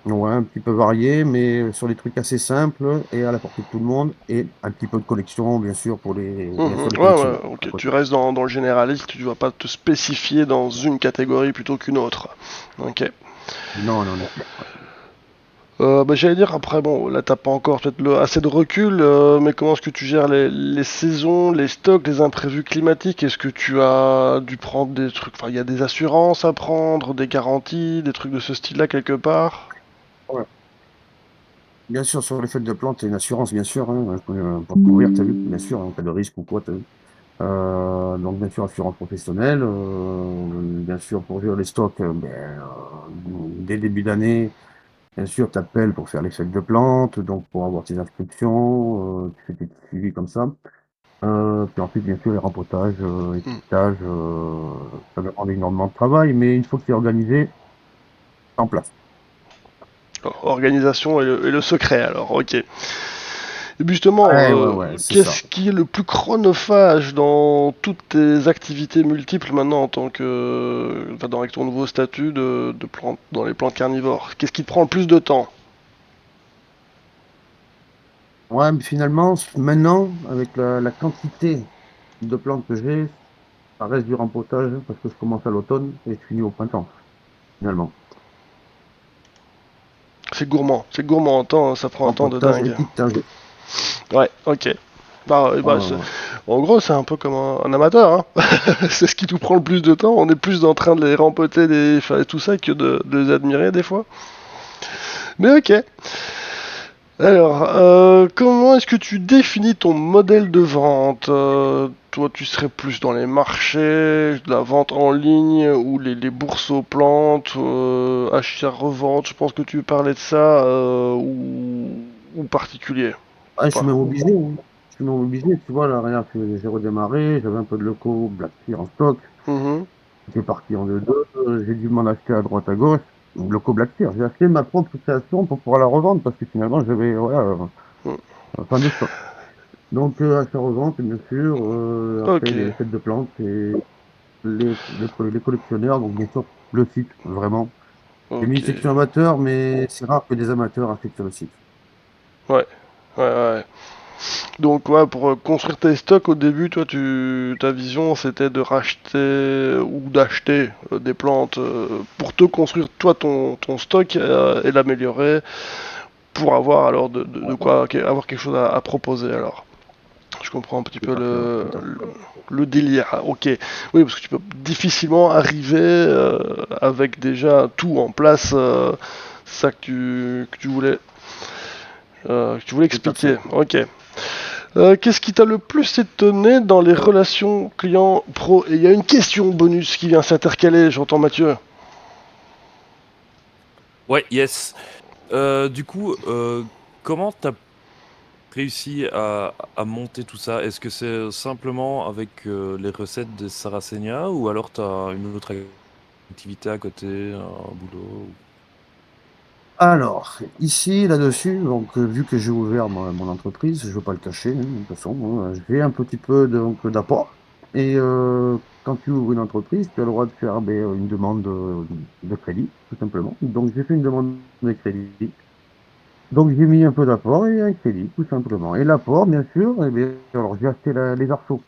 Ouais, un petit peu varié, mais sur des trucs assez simples et à la portée de tout le monde. Et un petit peu de collection, bien sûr, les Ouais, ouais, collectionneurs à ok. Tu côté. restes dans le généraliste, tu vas pas te spécifier dans une catégorie plutôt qu'une autre. Ok. Non, non, non. Bah, j'allais dire, après, bon, là t'as pas encore peut-être assez de recul, mais comment est-ce que tu gères les saisons, les stocks, les imprévus climatiques? Est-ce que tu as dû prendre des trucs, enfin, il y a des assurances à prendre, des garanties, des trucs de ce style-là quelque part? Ouais. Bien sûr, sur les fêtes de plantes, il y a une assurance, bien sûr, hein, pour couvrir, t'as vu, bien sûr, en cas de risque ou quoi, t'as vu. Donc, bien sûr, assurance professionnelle, bien sûr, pour gérer les stocks, dès début d'année, bien sûr, tu appelles pour faire les fêtes de plantes, donc pour avoir tes inscriptions, tu fais tes petits suivis comme ça. Puis ensuite, bien sûr, les rempotages, Hmm. étiquetage, ça demande énormément de travail, mais une fois que c'est organisé, c'est en place. Organisation et le secret, alors, ok. Et justement, Ouais, ouais, ouais, c'est ça. qu'est-ce qui est le plus chronophage dans toutes tes activités multiples maintenant en tant que, enfin, avec ton nouveau statut de plante, dans les plantes carnivores? Qu'est-ce qui te prend le plus de temps? Ouais, mais finalement, maintenant, avec la quantité de plantes que j'ai, ça reste du rempotage parce que je commence à l'automne et je finis au printemps, finalement. C'est gourmand en temps, ça prend un temps de Rempotage, dingue. étiquetage. Ouais, ok. Bah, Ouais, ouais. en gros, c'est un peu comme un amateur, hein. C'est ce qui nous prend le plus de temps. On est plus en train de les rempoter, enfin, tout ça, que de les admirer des fois. Mais ok. Alors, comment est-ce que tu définis ton modèle de vente? Toi, tu serais plus dans les marchés, la vente en ligne ou les bourses aux plantes, achat-revente. Je pense que tu parlais de ça, ou particulier. Ouais, je suis Pas. même obligé, hein. Je suis même obligé, tu vois, là, regarde, j'ai redémarré, j'avais un peu de locaux, Black Sea en stock. Mhm. J'étais parti en 2-2, j'ai dû m'en acheter à droite à gauche. Donc, Loco Black Sear, j'ai acheté ma propre création pour pouvoir la revendre parce que finalement j'avais voilà, Mm. fin de stock. Donc achat-revente, bien sûr, après Ok, les fêtes de plantes et les collectionneurs, donc bien sûr le site, vraiment. J'ai mis ok. une section amateur, mais c'est rare que des amateurs achètent sur le site. Ouais, ouais, ouais. Donc, ouais, pour construire tes stocks au début, toi, ta vision, c'était de racheter ou d'acheter des plantes pour te construire, toi, ton stock et l'améliorer pour avoir alors de quoi avoir quelque chose à proposer alors. Je comprends un petit Tout peu à fait, ouais, tout à fait. le délire. Ah, ok. Oui, parce que tu peux difficilement arriver avec déjà tout en place. C'est ça que tu voulais Tout à fait. expliquer. Ok. Qu'est-ce qui t'a le plus étonné dans les relations clients-pro? Et il y a une question bonus qui vient s'intercaler, j'entends Mathieu. Ouais, yes. Du coup, comment t'as réussi à monter tout ça? Est-ce que c'est simplement avec les recettes de Saracenia ou alors t'as une autre activité à côté, un boulot? Alors, ici, là-dessus, donc vu que j'ai ouvert mon entreprise, je ne veux pas le cacher, hein, de toute façon, j'ai un petit peu d'apport. Et quand tu ouvres une entreprise, tu as le droit de faire une demande de crédit, tout simplement. Donc, j'ai fait une demande de crédit. Donc, j'ai mis un peu d'apport et un crédit, tout simplement. Et l'apport, bien sûr, eh bien, alors j'ai acheté les arceaux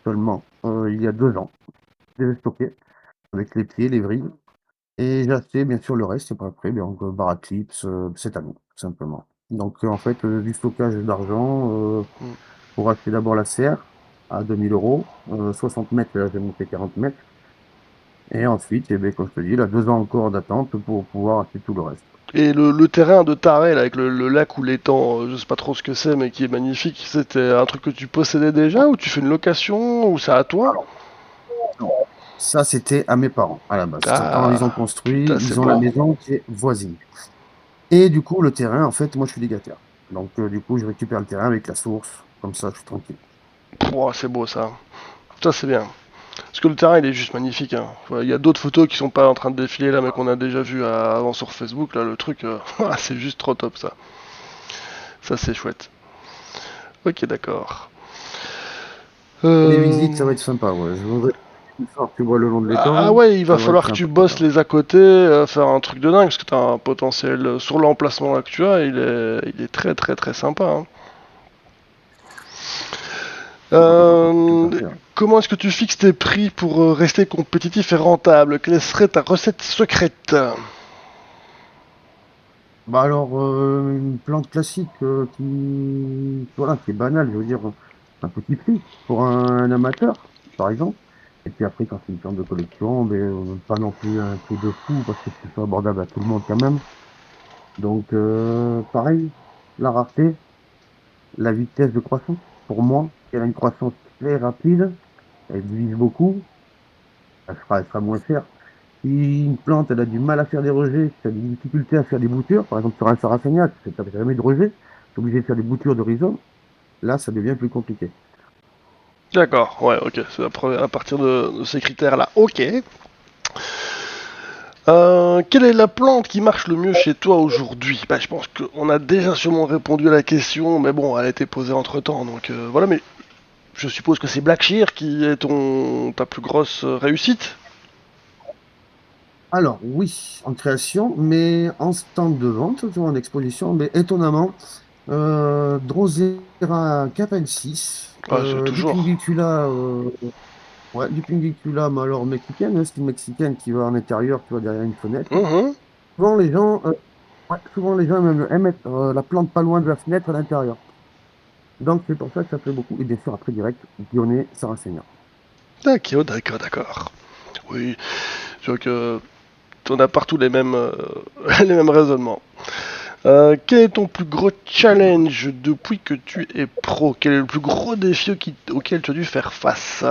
seulement il y a 2 ans. Je les ai stockés avec les pieds, les vrilles. Et j'ai acheté bien sûr le reste c'est pas après, donc Baraclips, cette année, tout simplement. Donc en fait, du stockage d'argent, Hmm. pour acheter d'abord la serre à 2 000 €, 60 mètres, là j'ai monté 40 mètres. Et ensuite, eh beh, comme je te dis, là 2 ans encore d'attente pour pouvoir acheter tout le reste. Et le terrain de Tarel avec le lac ou l'étang, je sais pas trop ce que c'est, mais qui est magnifique, c'était un truc que tu possédais déjà ou tu fais une location ou c'est à toi? Alors, non, ça c'était à mes parents à la base. C'est quand ils ont Ah, construit, putain, c'est ils ont la beau. maison qui est voisine. Et du coup, le terrain, en fait, moi je suis légataire. Donc du coup, je récupère le terrain avec la source, comme ça je suis tranquille. Pouah, c'est beau ça. Ça, c'est bien. Parce que le terrain il est juste magnifique. Hein. Il y a d'autres photos qui sont pas en train de défiler là, mais qu'on a déjà vu avant sur Facebook. Là, le truc, c'est juste trop top ça. Ça c'est chouette. Ok, d'accord. Les visites, ça va être sympa, ouais. Je voudrais que tu vois le long de Ah l'étang, ouais, il va ça va être falloir que tu sympa, bosses ça. les à côté, faire un truc de dingue, parce que t'as un potentiel sur l'emplacement là que tu as, il est très très très sympa. Hein. Tout à Euh, fait. Ouais. Comment est-ce que tu fixes tes prix pour rester compétitif et rentable? Quelle serait ta recette secrète? Bah alors, une plante classique voilà, qui est banale, je veux dire, un petit prix pour un amateur, par exemple. Et puis après, quand c'est une plante de collection, ben, pas non plus un prix de fou, parce que c'est pas abordable à tout le monde quand même. Donc, pareil, la rareté, la vitesse de croissance. Pour moi, si elle a une croissance très rapide, elle vise beaucoup, elle sera moins chère. Si une plante, elle a du mal à faire des rejets, si tu as des difficultés à faire des boutures, par exemple sur un sarrafenia, tu n'as jamais de rejet, tu es obligé de faire des boutures de rhizome, là, ça devient plus compliqué. D'accord, ouais, ok, c'est à partir de ces critères-là. Ok. Quelle est la plante qui marche le mieux chez toi aujourd'hui? Bah, je pense qu'on a déjà sûrement répondu à la question, mais bon, elle a été posée entre-temps, donc voilà, mais je suppose que c'est Blackshear qui est ta plus grosse réussite? Alors, oui, en création, mais en stand de vente, toujours en exposition, mais étonnamment, Drosera capensis, Ouais, c'est du toujours. Pingicula, ouais, du Pingicula, mais alors mexicaine, hein, c'est une mexicaine qui va en intérieur, tu vois, derrière une fenêtre. Mhm. Souvent, ouais, souvent, les gens aiment mettre la plante pas loin de la fenêtre à l'intérieur. Donc, c'est pour ça que ça plaît beaucoup. Et bien sûr, après, direct, Dionée Saracenia. D'accord, d'accord, d'accord. Oui, je vois que on a partout les mêmes, les mêmes raisonnements. Quel est ton plus gros challenge depuis que tu es pro? Quel est le plus gros défi auquel tu as dû faire face?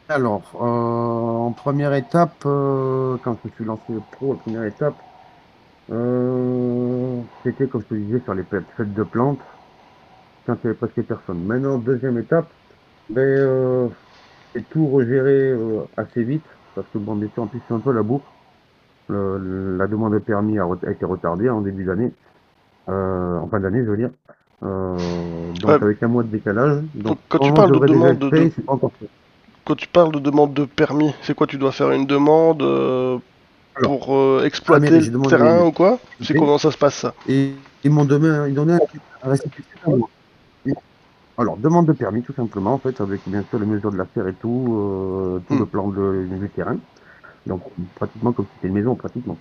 Alors, en première étape, quand je suis lancé pro, la première étape, c'était, comme je te disais, sur les fêtes de plantes, quand il n'y avait presque personne. Maintenant, deuxième étape, ben, c'est tout regérer assez vite, parce que, bon, bien sûr, en plus, c'est un peu la bourre. La demande de permis a été retardée en début d'année, en fin d'année, je veux dire. Ouais, Donc, avec un mois de décalage. donc Donc, on devrait déjà être prêt, c'est pas encore fait. quand tu parles de demande de permis, c'est quoi? Tu dois faire une demande Alors, pour à la exploiter mairie, le j'ai demandé terrain ou quoi? C'est une comment ça se passe ça? et ils m'ont donné un récépissé d'un mois. Alors, demande de permis, tout simplement, en fait, avec bien sûr les mesures de la serre et tout Hmm. le plan du terrain. Donc, pratiquement comme si c'était une maison, pratiquement.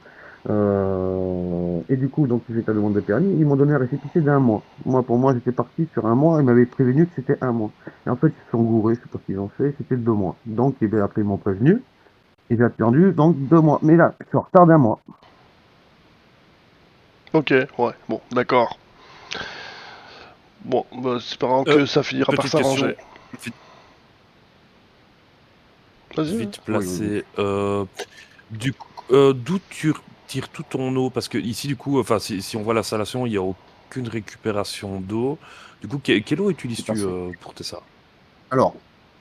Et du coup, donc, j'ai fait la demande de permis. Ils m'ont donné un récépissé d'un mois. Pour moi, j'étais parti sur un mois. Ils m'avaient prévenu que c'était un mois. Et en fait, ils se sont gourés. Je sais pas ce qu'ils ont fait. C'était 2 mois. Donc, eh bien, après, ils m'ont prévenu. Et j'ai attendu, donc, 2 mois. Mais là, je suis en retard d'un mois. Ok, ouais, bon, d'accord. Bon, bah, espérons Euh, que ça finira par Petite question s'arranger. Vas-y, vas-y. vite Oui, oui, oui. placée. D'où tu tires toute ton eau? Parce que ici, du coup, enfin, si on voit l'installation, il n'y a aucune récupération d'eau. Du coup, quelle eau Tout à utilises-tu fait. pour tes ça? Alors,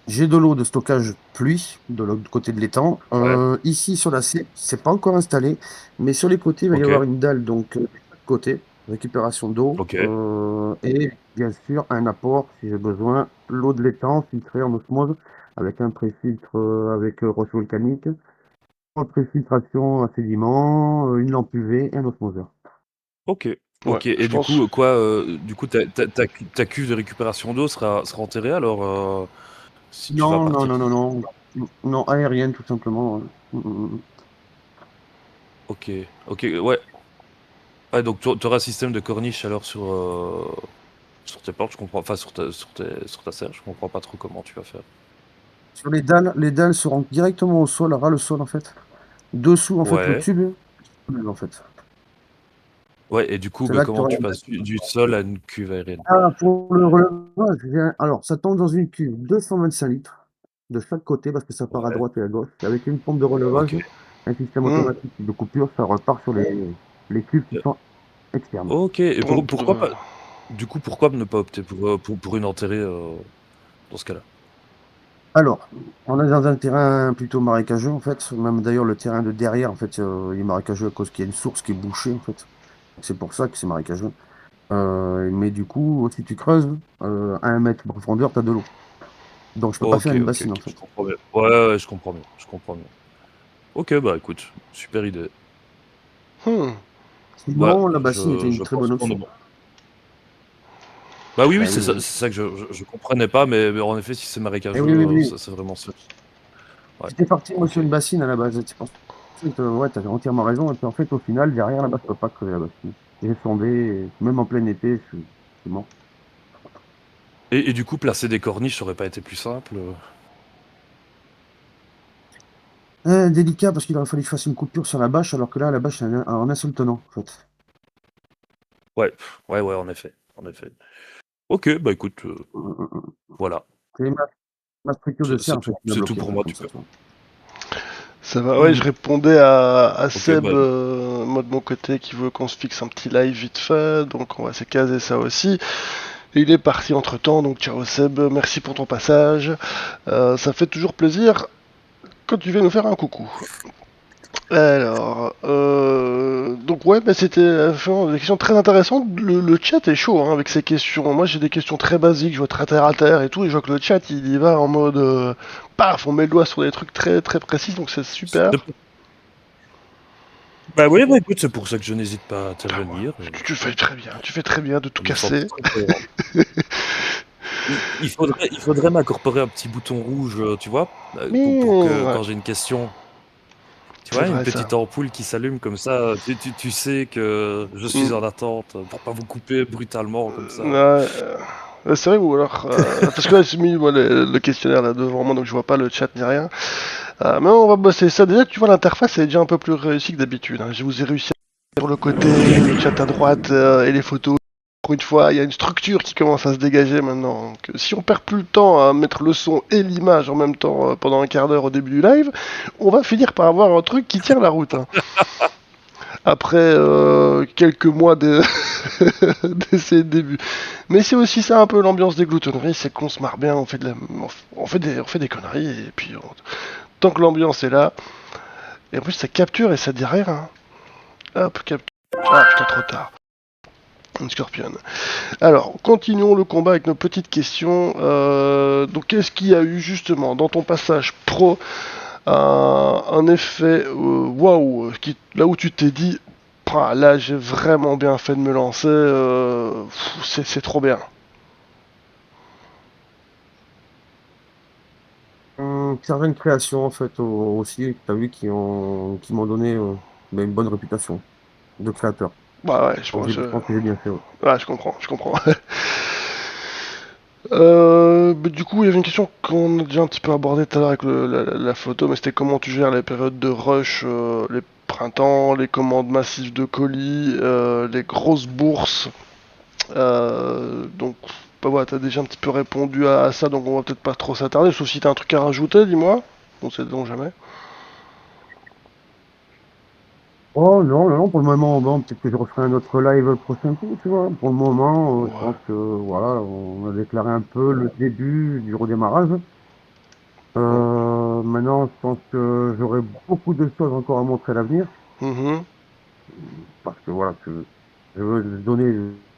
j'ai de l'eau de stockage pluie de l'autre côté de l'étang. Ouais. Ici, sur la C, c'est pas encore installé, mais sur les côtés, il va y Ok. avoir une dalle, donc, de chaque côté, récupération d'eau, Ok. et bien sûr, un apport, si j'ai besoin, l'eau de l'étang filtrée en osmose, avec un préfiltre avec roche volcanique, une préfiltration à sédiments, une lampe UV et un osmoseur. Ok. Ouais, Ok. je Et du pense. coup, du coup, ta cuve de récupération d'eau sera enterrée alors si tu vas Non, non, partir. non, non, non, non, aérienne, tout simplement. Ouais. Ok. Ok. Ouais. Ouais. Donc, tu auras un système de corniche alors sur tes portes. Je comprends. Enfin, sur ta serre. Je comprends pas trop comment tu vas faire. Sur les dalles seront directement au sol, à ras le sol en fait. Dessous, en fait, le Ouais. tube, en fait. Ouais. Et du coup, C'est bah, là que tu comment auras. tu passes du sol à une cuve aérienne? Ah, pour le relevage, alors ça tombe dans une cuve 225 litres de chaque côté parce que ça part à Ouais. droite et à gauche. Et avec une pompe de relevage, Ok. un système Hmm. automatique de coupure, ça repart sur les cuves qui Euh, sont externes. Ok. Et Pompe pourquoi pas? Du coup, pourquoi ne pas opter pour une enterrée dans ce cas-là? Alors, on est dans un terrain plutôt marécageux, en fait. Même d'ailleurs, le terrain de derrière, en fait, il est marécageux à cause qu'il y a une source qui est bouchée, en fait. C'est pour ça que c'est marécageux. Mais du coup, si tu creuses, à 1 mètre de profondeur, tu as de l'eau. Donc, je peux pas Ok, faire une ok, bassine, en ok, je fait. comprends bien. Ouais, ouais, je comprends bien, je comprends bien. Ok, bah écoute, super idée. Hmm. Ouais, Sinon, la bassine était une je très pense bonne qu'on est option. bon. Bah oui, oui, Ben oui, oui. c'est ça que je comprenais pas, mais en effet, si c'est Eh marécageux, oui, oui, oui. ça c'est vraiment ça. Ouais, J'étais parti, moi, ok. sur une bassine à la base. C'est pour ça que, ouais, t'as entièrement raison. Et puis, en fait, au final, derrière, là-bas, je peux pas creuser la bassine. J'ai sondé, et même en plein été, je suis mort. Et du coup, placer des corniches, ça aurait pas été plus simple? Délicat, parce qu'il aurait fallu que je fasse une coupure sur la bâche, alors que là, la bâche, elle est en un seul tenant, en fait. Ouais, ouais, ouais, en effet, en effet. Ok, bah écoute, Euh, voilà. C'est ma structure de serre, en fait, qui m'a C'est tout bloqué, en pour fait, moi, comme tu ça, peux. tu vois. Ça va, ouais, je Mhm. répondais à Ok, Seb, bah moi de mon côté, qui veut qu'on se fixe un petit live vite fait, donc on va se caser ça aussi. Et il est parti entre temps, donc ciao Seb, merci pour ton passage. Ça fait toujours plaisir quand tu viens nous faire un coucou. Alors, donc ouais, bah c'était vraiment des questions très intéressantes. Le chat est chaud hein, avec ces questions. Moi j'ai des questions très basiques, je vois très terre à terre et tout, et je vois que le chat il y va en mode paf, on met le doigt sur des trucs très très précis, donc c'est c'est super. pour- bah oui, bah écoute, c'est pour ça que je n'hésite pas à Ah ouais, intervenir. tu fais très bien, tu fais très bien de tout Je me sens casser. très cohérent. Il faudrait m'incorporer un petit bouton rouge, tu vois, pour que Ouais, quand j'ai une question, tu c'est vois, une vrai ça. petite ampoule qui s'allume comme ça, tu sais que je suis Mm. en attente pour pas vous couper brutalement comme ça. C'est vrai ou alors parce que là j'ai mis moi, le questionnaire là devant moi donc je vois pas le chat ni rien. Mais on va bosser ça. Déjà, tu vois, l'interface est déjà un peu plus réussie que d'habitude. Hein. Je vous ai réussi à sur le côté, le chat à droite et les photos. Encore une fois, il y a une structure qui commence à se dégager maintenant. Donc, si on perd plus le temps à mettre le son et l'image en même temps pendant un quart d'heure au début du live, on va finir par avoir un truc qui tient la route. Hein. Après quelques mois de d'essai de début. Mais c'est aussi ça un peu l'ambiance des gloutonneries, c'est qu'on se marre bien, on fait des conneries et puis tant que l'ambiance est là, et en plus, ça capture et ça dit rien. Hein. Hop, capture. Ah putain, trop tard. Une Scorpion. Alors, continuons le combat avec nos petites questions. Donc, qu'est-ce qu'il y a eu justement dans ton passage pro un effet waouh, là où tu t'es dit, là j'ai vraiment bien fait de me lancer, c'est trop bien. Certaines créations, en fait, aussi, que tu as vu, qui m'ont donné ben, une bonne réputation de créateur. Bah ouais, Donc, je pense que j'ai bien fait, ouais. ouais, je comprends, je comprends. Bah, du coup, il y avait une question qu'on a déjà un petit peu abordée tout à l'heure avec la photo, mais c'était comment tu gères les périodes de rush, les printemps, les commandes massives de colis, les grosses bourses. Donc, bah voilà, t'as déjà un petit peu répondu à ça, donc on va peut-être pas trop s'attarder, sauf si t'as un truc à rajouter, dis-moi. On sait donc jamais. Oh non, non, non, pour le moment, bon, peut-être que je referai un autre live le prochain coup, tu vois. Pour le moment, je Ouais. pense que voilà, on a déclaré un peu le début du redémarrage. Maintenant, je pense que j'aurai beaucoup de choses encore à montrer à l'avenir, Mhm. parce que voilà, que je veux donner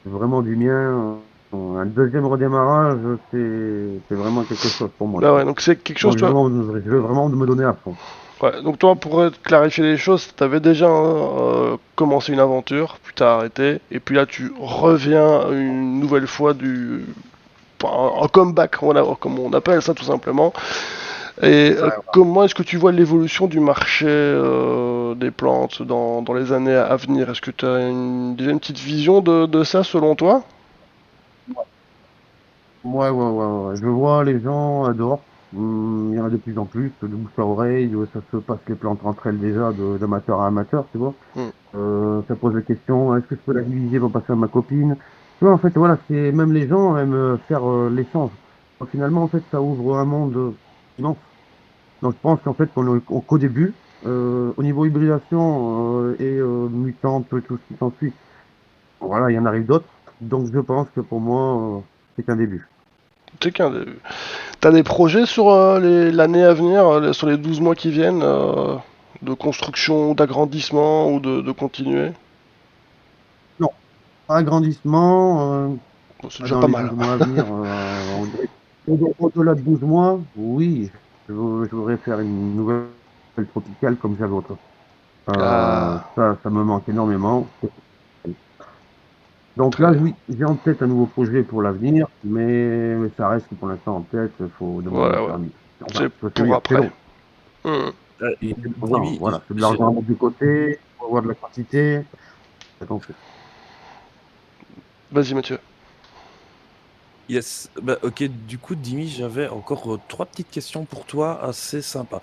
vraiment du mien. Un deuxième redémarrage, c'est vraiment quelque chose pour moi, Ah tu ouais, vois. donc c'est quelque chose, Donc, toi. je veux vraiment me donner à fond. Ouais, donc toi, pour clarifier les choses, t'avais déjà commencé une aventure, puis t'as arrêté, et puis là tu reviens une nouvelle fois un comeback, voilà, comme on appelle ça tout simplement. Et comment est-ce que tu vois l'évolution du marché des plantes dans les années à venir? Est-ce que tu as déjà une petite vision de ça selon toi? Ouais, ouais, ouais, ouais. Je vois les gens adorent. Il y en a de plus en plus, de bouche à oreille, ça se passe les plantes entre elles déjà, d'amateur à amateur, tu vois. Hmm. Ça pose la question, est-ce que je peux la diviser pour passer à ma copine? Tu vois, en fait, voilà, c'est même les gens aiment faire l'échange. Donc, finalement, en fait, ça ouvre un monde immense. Donc, je pense qu'en fait, qu'au début, au niveau hybridation et mutante, tout ce qui s'ensuit, voilà, il y en arrive d'autres. Donc, je pense que pour moi, c'est qu'un début. C'est qu'un T'as des projets sur l'année à venir, sur les 12 mois qui viennent, de construction, d'agrandissement ou de continuer? Non, agrandissement, Bon, c'est déjà dans pas les mal. 12 mois à venir, on dirait au-delà de 12 mois, oui, je voudrais faire une nouvelle tropicale comme j'avais autrefois. Ah, Ça me manque énormément. Donc très là, bien. oui, j'ai en tête un nouveau projet pour l'avenir, mais ça reste que pour l'instant en tête, il faut demander le Voilà, ouais. permis. Enfin, C'est je veux pour dire, c'est après. long. Hmm. Et c'est de l'argent, Dimi, voilà, c'est de l'argent à mettre de côté, faut avoir de la quantité, t'as compris. Vas-y, Mathieu. yes. Bah, ok, du coup, Dimi, j'avais encore trois petites questions pour toi, assez sympas.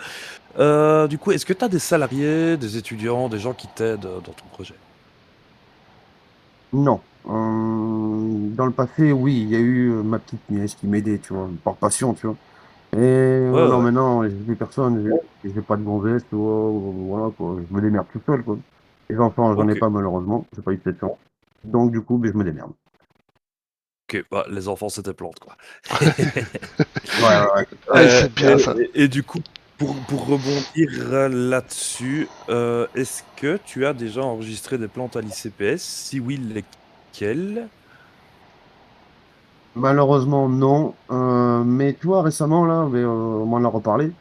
Du coup, est-ce que tu as des salariés, des étudiants, des gens qui t'aident dans ton projet? Non. Dans le passé, oui, il y a eu ma petite nièce qui m'aidait, tu vois, par passion, tu vois. Et Ouais, non, ouais. maintenant, j'ai plus personne, j'ai pas de gonzesse, tu vois, voilà, quoi. Je me démerde tout seul, quoi. Les enfants, j'en ai Ok, pas malheureusement, j'ai pas eu de cette chance. Donc, du coup, ben, je me démerde. ok. Bah, les enfants, c'était plantes, quoi. Ouais, ouais, ouais. Ah, c'est bien ça. Et du coup, pour rebondir là-dessus, est-ce que tu as déjà enregistré des plantes à l'ICPS? Si oui, lesquelles? Malheureusement, non. Mais tu vois, récemment, là, ben, on m'en a reparlé.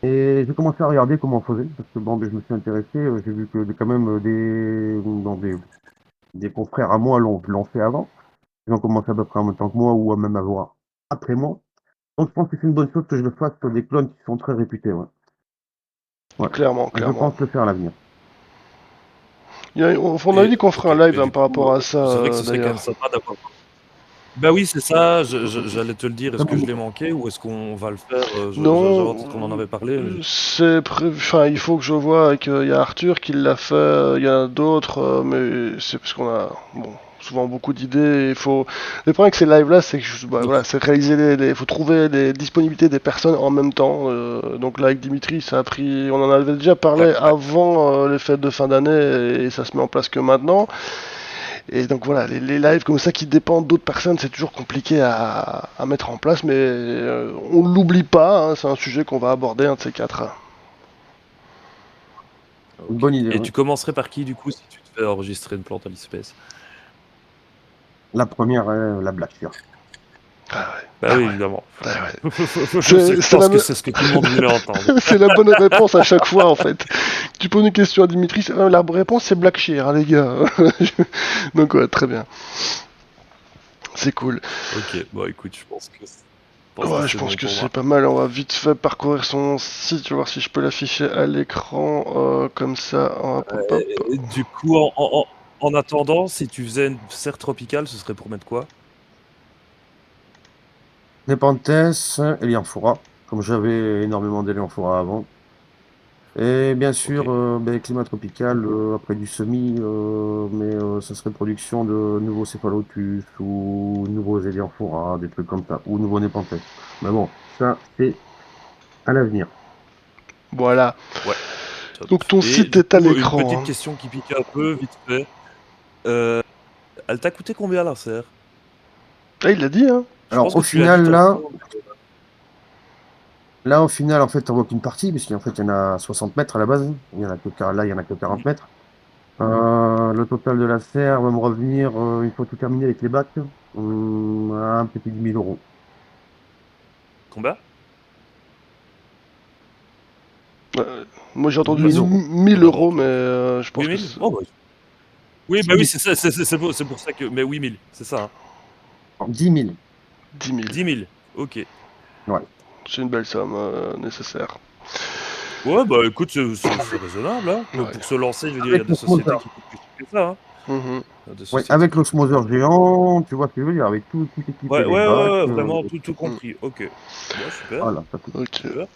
Et j'ai commencé à regarder comment on faisait. Parce que bon, ben, je me suis intéressé. J'ai vu que quand même des confrères à moi l'ont fait avant. Ils ont commencé à peu près en même temps que moi ou à même avoir après moi. Donc je pense que c'est une bonne chose que je le fasse sur des clones qui sont très réputés. Ouais. Ouais. Clairement, Je clairement. pense le faire à l'avenir. On avait Et dit qu'on ferait ok, un live et hein, du par coup, rapport à ça, c'est vrai que ce serait quand même d'ailleurs. sympa d'avoir. Bah oui, c'est ça, j'allais te le dire. Est-ce C'est que je bon. l'ai manqué ou est-ce qu'on va le faire? J'avais en tête qu'on en Non, avait parlé. c'est prévu. Enfin, il faut que je vois avec. Il y a Arthur qui l'a fait, il y en a d'autres, mais c'est parce qu'on a bon, souvent beaucoup d'idées. Il faut. Le problème avec ces lives-là, c'est que bah, Donc, voilà, c'est réaliser il faut trouver les disponibilités des personnes en même temps. Donc là, avec Dimitri, ça a pris. On en avait déjà ouais, parlé ouais. avant les fêtes de fin d'année et ça se met en place que maintenant. Et donc voilà, les lives comme ça qui dépendent d'autres personnes, c'est toujours compliqué à mettre en place, mais on ne l'oublie pas, hein, c'est un sujet qu'on va aborder, un de ces quatre. Une Ok. bonne idée. Et Ouais. tu commencerais par qui du coup si tu te fais enregistrer une plante à l'ICPS? La première, la Black Shear. Ah ouais, Bah ah oui, ouais, évidemment. ah ouais. Je C'est la, pense que c'est ce que tout le monde voulait entendre. c'est la bonne réponse à chaque fois en fait. Tu poses une question à Dimitri, la réponse c'est Black Shear, hein, les gars. Donc ouais, très bien. C'est cool. Ok, bon écoute, je pense que Ouais, je c'est pense bon que pour c'est moi. pas mal. On va vite fait parcourir son site. Je vais voir si je peux l'afficher à l'écran. Comme ça. Hop, hop, hop. Et du coup, en attendant, si tu faisais une serre tropicale, ce serait pour mettre quoi? Nepenthes, Elianthora, comme j'avais énormément d'Elianthora avant. Et bien Ok. sûr, ben, climat tropical, après du semis, mais ça serait production de nouveaux céphalotus ou nouveaux Elianthora, des trucs comme ça, ou nouveaux Nepenthes. Mais bon, ça, c'est à l'avenir. Voilà. Ouais, top. Donc ton Et site du est à coup, une l'écran, petite hein. question qui pique un peu, vite fait. Euh, Elle t'a coûté combien la serre? Ah, il l'a dit, hein. Je Alors, pense au que tu l'as dit final, tantôt. au final, en fait, on voit qu'une partie, puisqu'en fait, il y en a 60 mètres à la base. Il y en a que, là, il y en a que 40 Mhm. mètres. Le total de la serre va me revenir, une fois tout terminé avec les bacs, à un petit 10 000 euros. Combien? Moi j'ai 10 entendu 000 euros. 1000 D'accord, euros, ok, mais ok. je pense que 8000? c'est Oh, bah, oui, 10 bah oui, 000. c'est ça, c'est pour ça que. Mais 8000, c'est ça, hein. 10 000. 10 000. 10 000, ok. Ouais. C'est une belle somme nécessaire. Ouais, bah écoute, c'est raisonnable, hein. Ouais. Pour se lancer, je veux dire, il y a Avec des sociétés l'osmoseur. qui coûtent plus cher que ça, hein. Mhm. Il y a des Ouais, sociétés avec qui coûtent plus l'osmoseur cher. géant, tu vois ce que je veux dire, avec tout équipé, Ouais, ouais, les ouais, bacs, ouais, vraiment, tout Mm. compris, ok. Bah, super, voilà, ça coûte. Ok. super.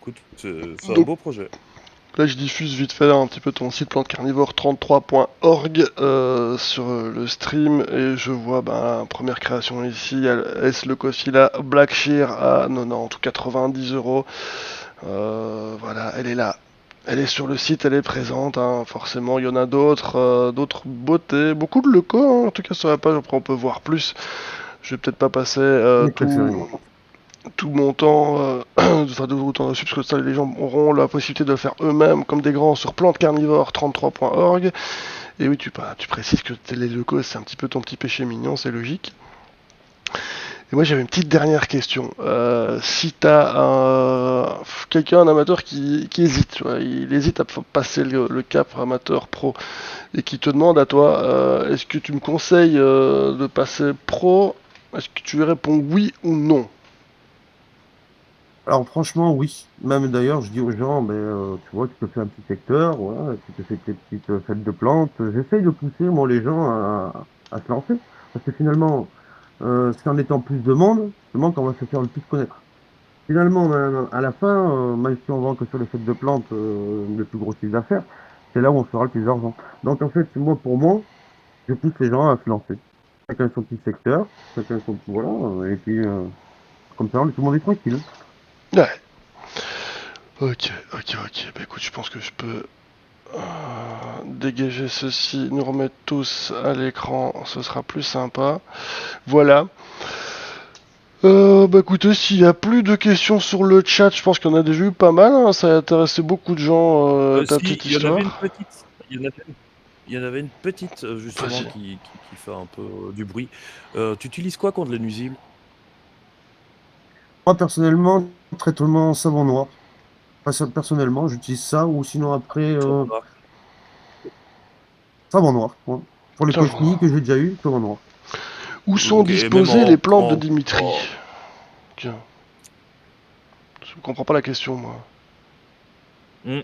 Écoute, c'est un Donc beau projet. là je diffuse vite fait un petit peu ton site plantecarnivore33.org sur le stream et je vois première création ici, il y a S. Leucophila Black Shear à 90 ou 90 euros. Voilà, elle est là. Elle est sur le site, elle est présente, hein. Forcément, il y en a d'autres, d'autres beautés, beaucoup de locaux, hein. En tout cas sur la page, après on peut voir plus. Je vais peut-être pas passer Mes préférés, moi. tout montant, enfin de montant reçu, parce que ça, les gens auront la possibilité de le faire eux-mêmes comme des grands sur plantecarnivore33.org. Et oui, tu précises que les locaux, c'est un petit peu ton petit péché mignon, c'est logique. Et moi j'avais une petite dernière question. Si t'as quelqu'un, un amateur qui hésite, tu vois, il hésite à passer le cap amateur pro et qui te demande à toi, est-ce que tu me conseilles de passer pro? Est-ce que tu lui réponds oui ou non? Alors franchement, oui. Même d'ailleurs, je dis aux gens, tu vois, tu te fais un petit secteur, voilà, tu te fais tes petites fêtes de plantes. J'essaye de pousser, moi, les gens à se lancer. Parce que finalement, c'est en étant plus de monde, justement, qu'on va se faire le plus connaître. Finalement, à la fin, même si on vend que sur les fêtes de plantes le plus gros chiffre d'affaires, c'est là où on fera le plus d'argent. Donc en fait, moi, pour moi, je pousse les gens à se lancer. Chacun son petit secteur, chacun son petit, voilà, et puis comme ça, tout le monde est tranquille. Ouais. Ok, ok, ok. Bah écoute, je pense que je peux dégager ceci, nous remettre tous à l'écran, ce sera plus sympa. Voilà. Bah écoutez, s'il y a plus de questions sur le chat, je pense qu'on a déjà eu pas mal, hein, ça a intéressé beaucoup de gens, ta Si, petite il y en avait une histoire. petite. Il y en avait une petite, justement, Vas-y. qui fait un peu du bruit. Tu utilises quoi contre les nuisibles? Moi, personnellement, traitement savon noir. Personnellement, j'utilise ça ou sinon après, Ça va. savon noir. Ouais. Pour les Ça cochenilles va. que j'ai déjà eu, savon noir. Où sont Ok, et même disposées les plantes de Dimitri? Tiens, je comprends pas la question, moi. Hmm.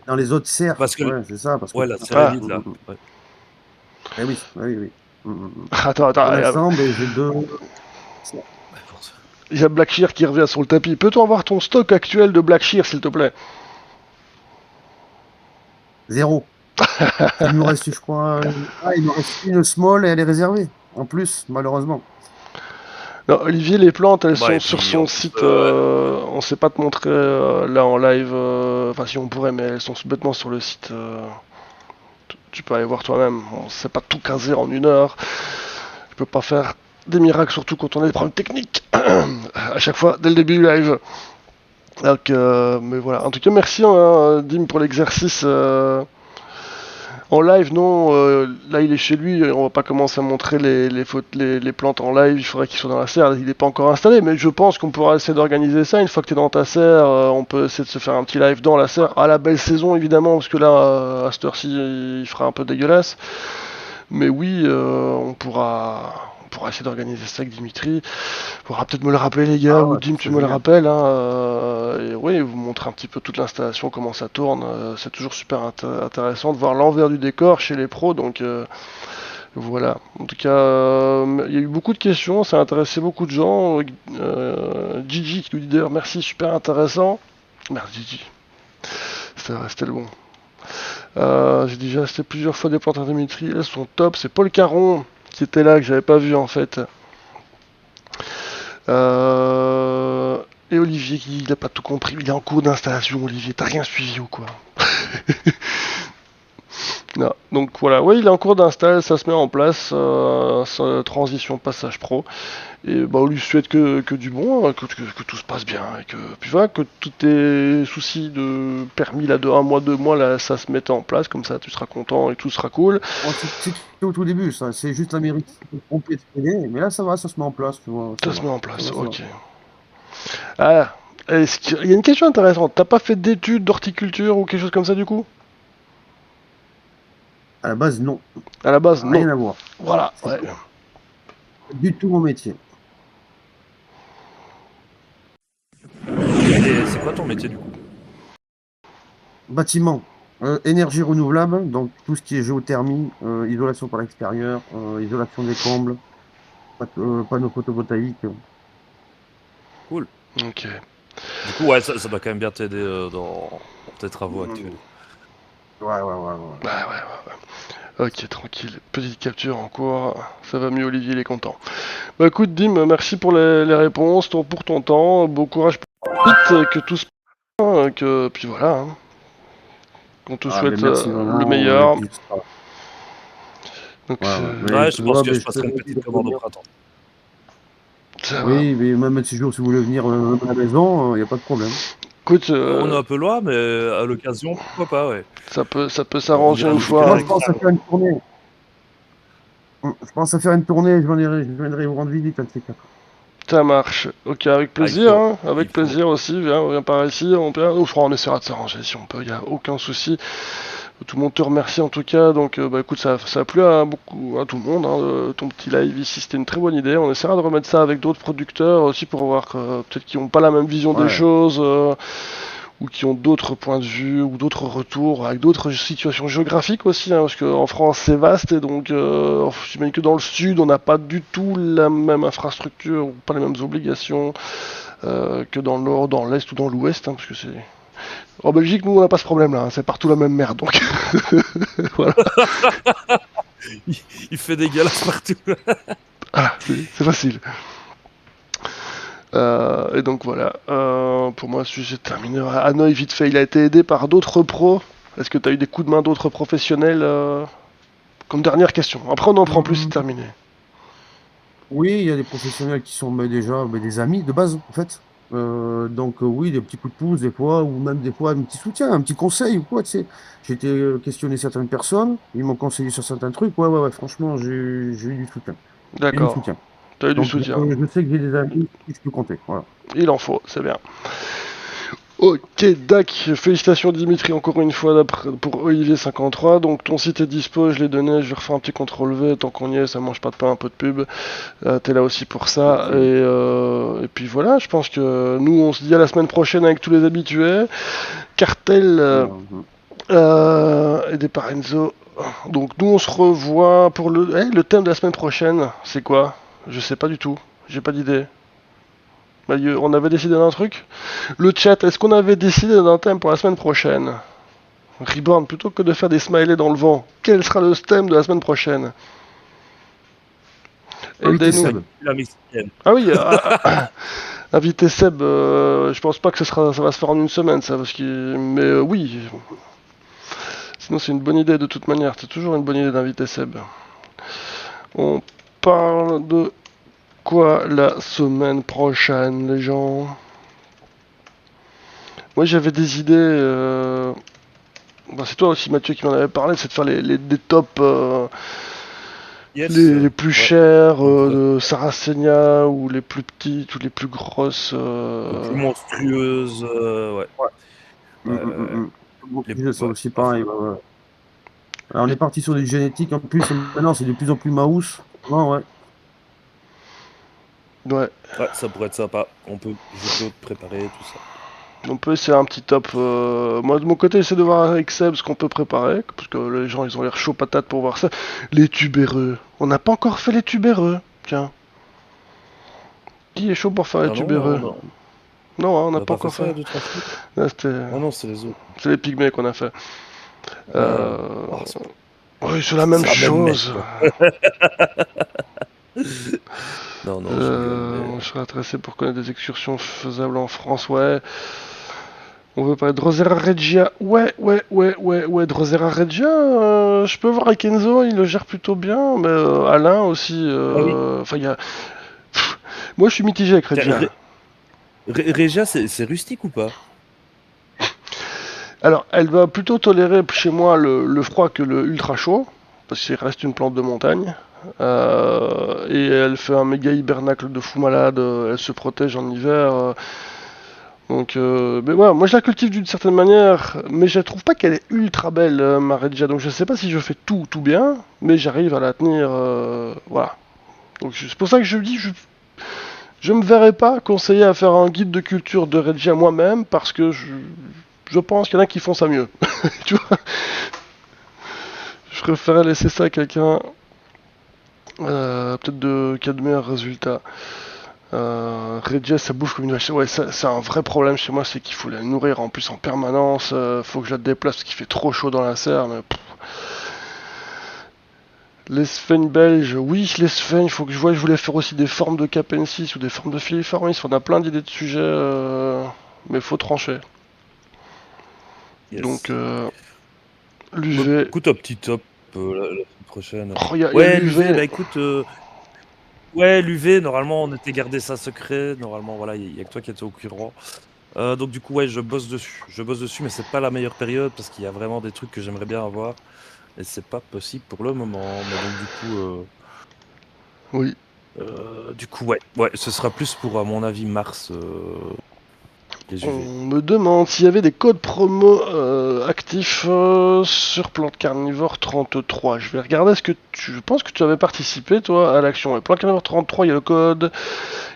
Dans les autres serres, Parce que, ouais, c'est ça, parce que ouais, la serre est Ah, vide, là. Ouais. Eh oui, oui, oui. attends, Pour attends, l'instant, j'ai deux serres. Ouais, force. il y a Black Shear qui revient sur le tapis. Peut-on avoir ton stock actuel de Black Shear, s'il te plaît? Zéro. Il nous reste, je crois, il nous reste une small et elle est réservée. En plus, malheureusement. Non, Olivier, les plantes, elles Bah, sont et sur puis, son en plus, site. On sait pas te montrer là en live. Enfin, si on pourrait, mais elles sont bêtement sur le site. Tu peux aller voir toi-même. On sait pas tout caser en 1 heure. Je peux pas faire des miracles, surtout quand on a des problèmes techniques. À chaque fois, dès le début du live. Donc, mais voilà. En tout cas, merci hein, Dim pour l'exercice. En live, non. Là, il est chez lui. On va pas commencer à montrer les plantes en live. Il faudrait qu'il soit dans la serre. Il n'est pas encore installé, mais je pense qu'on pourra essayer d'organiser ça. Une fois que tu es dans ta serre, on peut essayer de se faire un petit live dans la serre. À la belle saison, évidemment, parce que là, à cette heure-ci, il fera un peu dégueulasse. Mais oui, on pourra essayer d'organiser ça avec Dimitri. Il faudra peut-être me le rappeler, les gars, Ah ou ouais, Dim, tu c'est me le génial. rappelles. Hein, et oui, vous montrer un petit peu toute l'installation, comment ça tourne. C'est toujours super intéressant de voir l'envers du décor chez les pros. Donc voilà. En tout cas, il y a eu beaucoup de questions, ça a intéressé beaucoup de gens. Gigi qui nous dit d'ailleurs merci, super intéressant. Merde, Gigi. C'était le bon. J'ai déjà acheté plusieurs fois des plantes à Dimitri, elles sont top. C'est Paul Caron qui était là, que j'avais pas vu en fait. Euh, et Olivier qui n'a pas tout compris, il est en cours d'installation. Olivier, t'as rien suivi ou quoi? Non. Donc voilà, ouais, il est en cours d'install, ça se met en place, transition passage pro. Et bah, on lui souhaite que du bon, hein, que tout se passe bien, et que puis voilà, que tous tes soucis de permis là de 1 mois, 2 mois là, ça se mette en place, comme ça tu seras content et tout sera cool. Bon, c'était au tout début, ça. C'est juste la mairie qui s'est trompée de freiner. Mais là, ça va, ça se met en place, tu vois. Ça Ça se va. met en Ça place, va, ça va. ok. Ah, il y a une question intéressante. T'as pas fait d'études d'horticulture ou quelque chose comme ça du coup? À la base, non. À la base, non. Rien à voir. Voilà, C'est ouais. pas du tout mon métier. Et c'est quoi ton métier, du coup? Bâtiment. Énergie renouvelable, donc tout ce qui est géothermie, isolation par l'extérieur, isolation des combles, panneaux photovoltaïques. Cool. Ok. Du coup, ouais, ça doit quand même bien t'aider dans tes travaux actuels. Ouais, ouais, ouais, ouais. Ouais, ouais, ouais. Ok, tranquille. Petite capture en cours. Ça va mieux, Olivier, il est content. Bah écoute, Dim, merci pour les réponses, pour ton temps. Bon courage pour la suite, que tout se passe bien, que puis voilà. Hein. On te Ah, mais souhaite merci le vraiment. Et meilleur. puis, Donc, ouais, ouais. Mais Ouais, tu je pense vois, que je je te passerai une redis petite commande au de printemps. Ça va. Oui, mais même si vous voulez venir à la maison, il n'y a pas de problème. Écoute, On est un peu loin, mais à l'occasion, pourquoi pas, ouais. ça peut On s'arranger ira une jusque-là Moi, fois. je avec pense à ça. faire une tournée. Je pense à faire une tournée, je viendrai vous rendre visite, un de ces quatre. Ça marche. Ok, avec Ah, il plaisir, faut. hein. Il Avec faut. plaisir aussi. Viens par ici. Je crois on essaiera de s'arranger si on peut. Y a aucun souci. Tout le monde te remercie en tout cas. Donc, bah écoute, ça a plu à beaucoup, à tout le monde. Hein, ton petit live ici, c'était une très bonne idée. On essaiera de remettre ça avec d'autres producteurs aussi pour voir peut-être qu'ils n'ont pas la même vision des Ouais. choses. Ou qui ont d'autres points de vue ou d'autres retours avec d'autres situations géographiques aussi, hein, parce qu'en France c'est vaste et donc j'imagine que dans le sud on n'a pas du tout la même infrastructure ou pas les mêmes obligations que dans le nord, dans l'est ou dans l'ouest, hein, parce que c'est en Belgique nous on n'a pas ce problème là, hein, c'est partout la même merde donc voilà, Il, il fait dégueulasse partout. voilà c'est facile. Et donc voilà, pour moi, ce sujet terminé. Hanoï, vite fait, il a été aidé par d'autres pros. Est-ce que tu as eu des coups de main d'autres professionnels comme dernière question. Après, on en prend plus, c'est Hum, terminé. oui, il y a des professionnels qui sont déjà des amis de base, en fait. Donc, oui, des petits coups de pouce, des fois, ou même des fois, un petit soutien, un petit conseil ou quoi, tu sais. J'ai été questionner certaines personnes, ils m'ont conseillé sur certains trucs. Ouais, franchement, j'ai eu du soutien. J'ai eu du D'accord. soutien. Tu as eu du Donc, soutien. je sais que j'ai des amis qui je peux compter. Voilà. Il en faut, c'est bien. Ok, Dac, félicitations Dimitri encore une fois pour Olivier53. Donc ton site est dispo, je l'ai donné, je vais refaire un petit contrôle V, tant qu'on y est, ça mange pas de pain, un peu de pub. T'es là aussi pour ça. Merci. Et puis voilà, je pense que nous on se dit à la semaine prochaine avec tous les habitués. Cartel et des Parenzo. Donc nous on se revoit pour le thème de la semaine prochaine, c'est quoi? Je sais pas du tout, j'ai pas d'idée. On avait décidé d'un truc. Le chat, est-ce qu'on avait décidé d'un thème pour la semaine prochaine? Reborn, plutôt que de faire des smileys dans le vent, quel sera le thème de la semaine prochaine? Invité Aidez-nous. Seb. La mexicaine. Ah oui, inviter Seb, je pense pas que ça va se faire en une semaine, ça, mais oui. Sinon, c'est une bonne idée de toute manière. C'est toujours une bonne idée d'inviter Seb. On parle de quoi la semaine prochaine, les gens? Moi, j'avais des idées. C'est toi aussi, Mathieu, qui m'en avait parlé, c'est de faire des tops Yes. les plus Ouais. chers On pourrait de Saracenia ou les plus petites ou les plus grosses. les plus monstrueuses. Ouais. Ouais. Ouais, ouais, ouais. Bon, Les, je ça ouais, aussi à pareil. fond. Ouais, ouais. Alors, on est parti sur du génétique en plus, et maintenant c'est de plus en plus mouse. Ouais, ouais. Ouais, Ouais, ça pourrait être sympa. Je peux préparer tout ça. on peut essayer un petit top. Moi, de mon côté, j'essaie de voir avec Seb ce qu'on peut préparer, parce que les gens, ils ont l'air chaud patate pour voir ça. Les tubéreux. On n'a pas encore fait les tubéreux. Tiens. Qui est chaud pour faire les Ah non, non, tubéreux? non. Non, hein, on On n'a n'a pas pas fait encore ça il fait. y a 2-3 semaines. Là, Ah non, c'est les autres. c'est les pygmées qu'on a fait. Ah, Euh... oh, Oui, c'est la même c'est la même merde, chose. quoi. Non, non, je rigole, mais. Je serais intéressé pour connaître des excursions faisables en France, ouais. On veut parler de Drosera Regia. Ouais. Drosera Regia, je peux voir avec Enzo, il le gère plutôt bien. Mais Alain aussi. Ah oui. Enfin, il y a. Moi, je suis mitigé avec Tiens, Regia. Régia, c'est rustique ou pas? Alors, elle va plutôt tolérer chez moi le froid que le ultra chaud, parce qu'il reste une plante de montagne. Et elle fait un méga hibernacle de fou malade, elle se protège en hiver. Donc, mais voilà, moi je la cultive d'une certaine manière, mais je trouve pas qu'elle est ultra belle, ma Regia. Donc je sais pas si je fais tout bien, mais j'arrive à la tenir, voilà. Donc c'est pour ça que je dis, je me verrais pas conseiller à faire un guide de culture de Regia moi-même, parce que je pense qu'il y en a qui font ça mieux. Tu vois, je préférerais laisser ça à quelqu'un, peut-être qui a de meilleurs résultats. Regia, ça bouge comme une vache. Ouais, c'est un vrai problème chez moi, c'est qu'il faut la nourrir en plus en permanence. Faut que je la déplace parce qu'il fait trop chaud dans la serre. Mais les Sphènes belges, oui, les Sphènes, il faut que je vois. Je voulais faire aussi des formes de Capensis ou des formes de Filiformis. On a plein d'idées de sujets, mais faut trancher. Donc, Yes. Bah, l'UV. écoute, un petit top la semaine prochaine. Oh, y a Ouais, l'UV, l'UV. bah écoute, Ouais, l'UV, normalement, on était gardé ça secret. Normalement, voilà, il y a que toi qui étais au courant. Donc du coup, ouais, je bosse dessus. Je bosse dessus, mais c'est pas la meilleure période parce qu'il y a vraiment des trucs que j'aimerais bien avoir et c'est pas possible pour le moment. Mais donc Oui. du coup, ouais, ouais, ce sera plus pour, à mon avis, mars, les On UV. me demande s'il y avait des codes promo actifs sur Plante Carnivore 33. Je vais regarder ce que tu... Je pense que tu avais participé, toi, à l'action. Et Plante Carnivore 33, il y a le code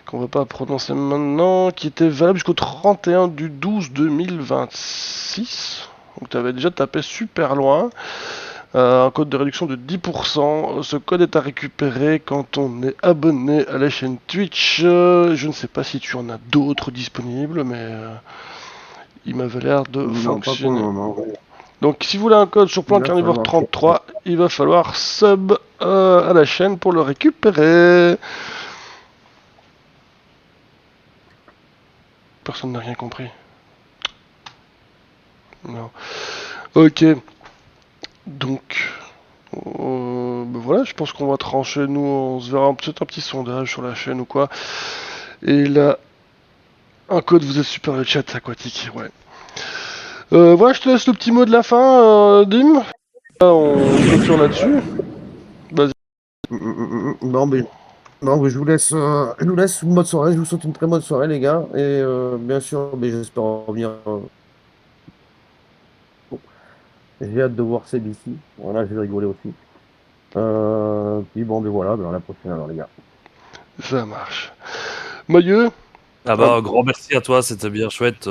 qu'on va pas prononcer maintenant, qui était valable jusqu'au 31 du 12 2026. Donc tu avais déjà tapé super loin. Un code de réduction de 10%. Ce code est à récupérer quand on est abonné à la chaîne Twitch. Je ne sais pas si tu en as d'autres disponibles, mais il m'avait l'air de Non, pas pour le fonctionner. moment. Donc si vous voulez un code sur Il Plan va Carnivore falloir. 33, il va falloir sub à la chaîne pour le récupérer. Personne n'a rien compris. Non. Ok. Donc, ben voilà, je pense qu'on va trancher. Nous, on se verra peut-être un petit sondage sur la chaîne ou quoi. Et là, un code, vous êtes super le chat aquatique, ouais. Voilà, je te laisse le petit mot de la fin, Dim. Là, on clôture là-dessus. Vas-y. Bon, bon, mais je vous laisse une bonne soirée. Je vous souhaite une très bonne soirée, les gars. Et bien sûr, mais j'espère revenir. J'ai hâte de voir CBC. Voilà, je vais rigoler aussi. Puis bon, mais voilà, ben à la prochaine alors, les gars. Ça marche. Mailleux. Ah Ah, bah, grand merci à toi, c'était bien chouette.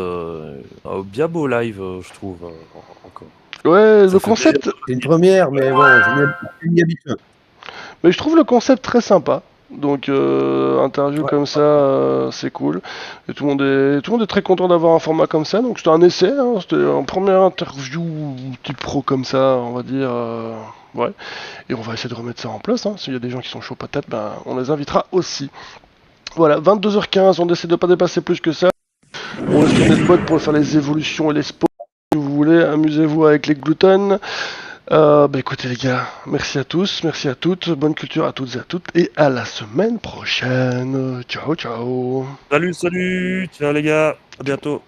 Bien beau live, je trouve, encore. ouais, Ça le fait plaisir. concept. C'est une première, mais bon, je m'y habitue. Mais je trouve le concept très sympa. Donc, interview Ouais, comme ça, c'est cool. Et tout le monde est très content d'avoir un format comme ça. Donc, c'était un essai. Hein, c'était une première interview type pro comme ça, on va dire. Ouais. Et on va essayer de remettre ça en place. Hein. S'il y a des gens qui sont chauds patates, ben, on les invitera aussi. Voilà, 22h15, on essaie de pas dépasser plus que ça. On laisse tourner le bot pour faire les évolutions et les sports. Si vous voulez, amusez-vous avec les glutones. Bah écoutez les gars, merci à tous, merci à toutes, bonne culture à toutes et à toutes, et à la semaine prochaine. Ciao ciao. salut, salut, ciao les gars, à bientôt.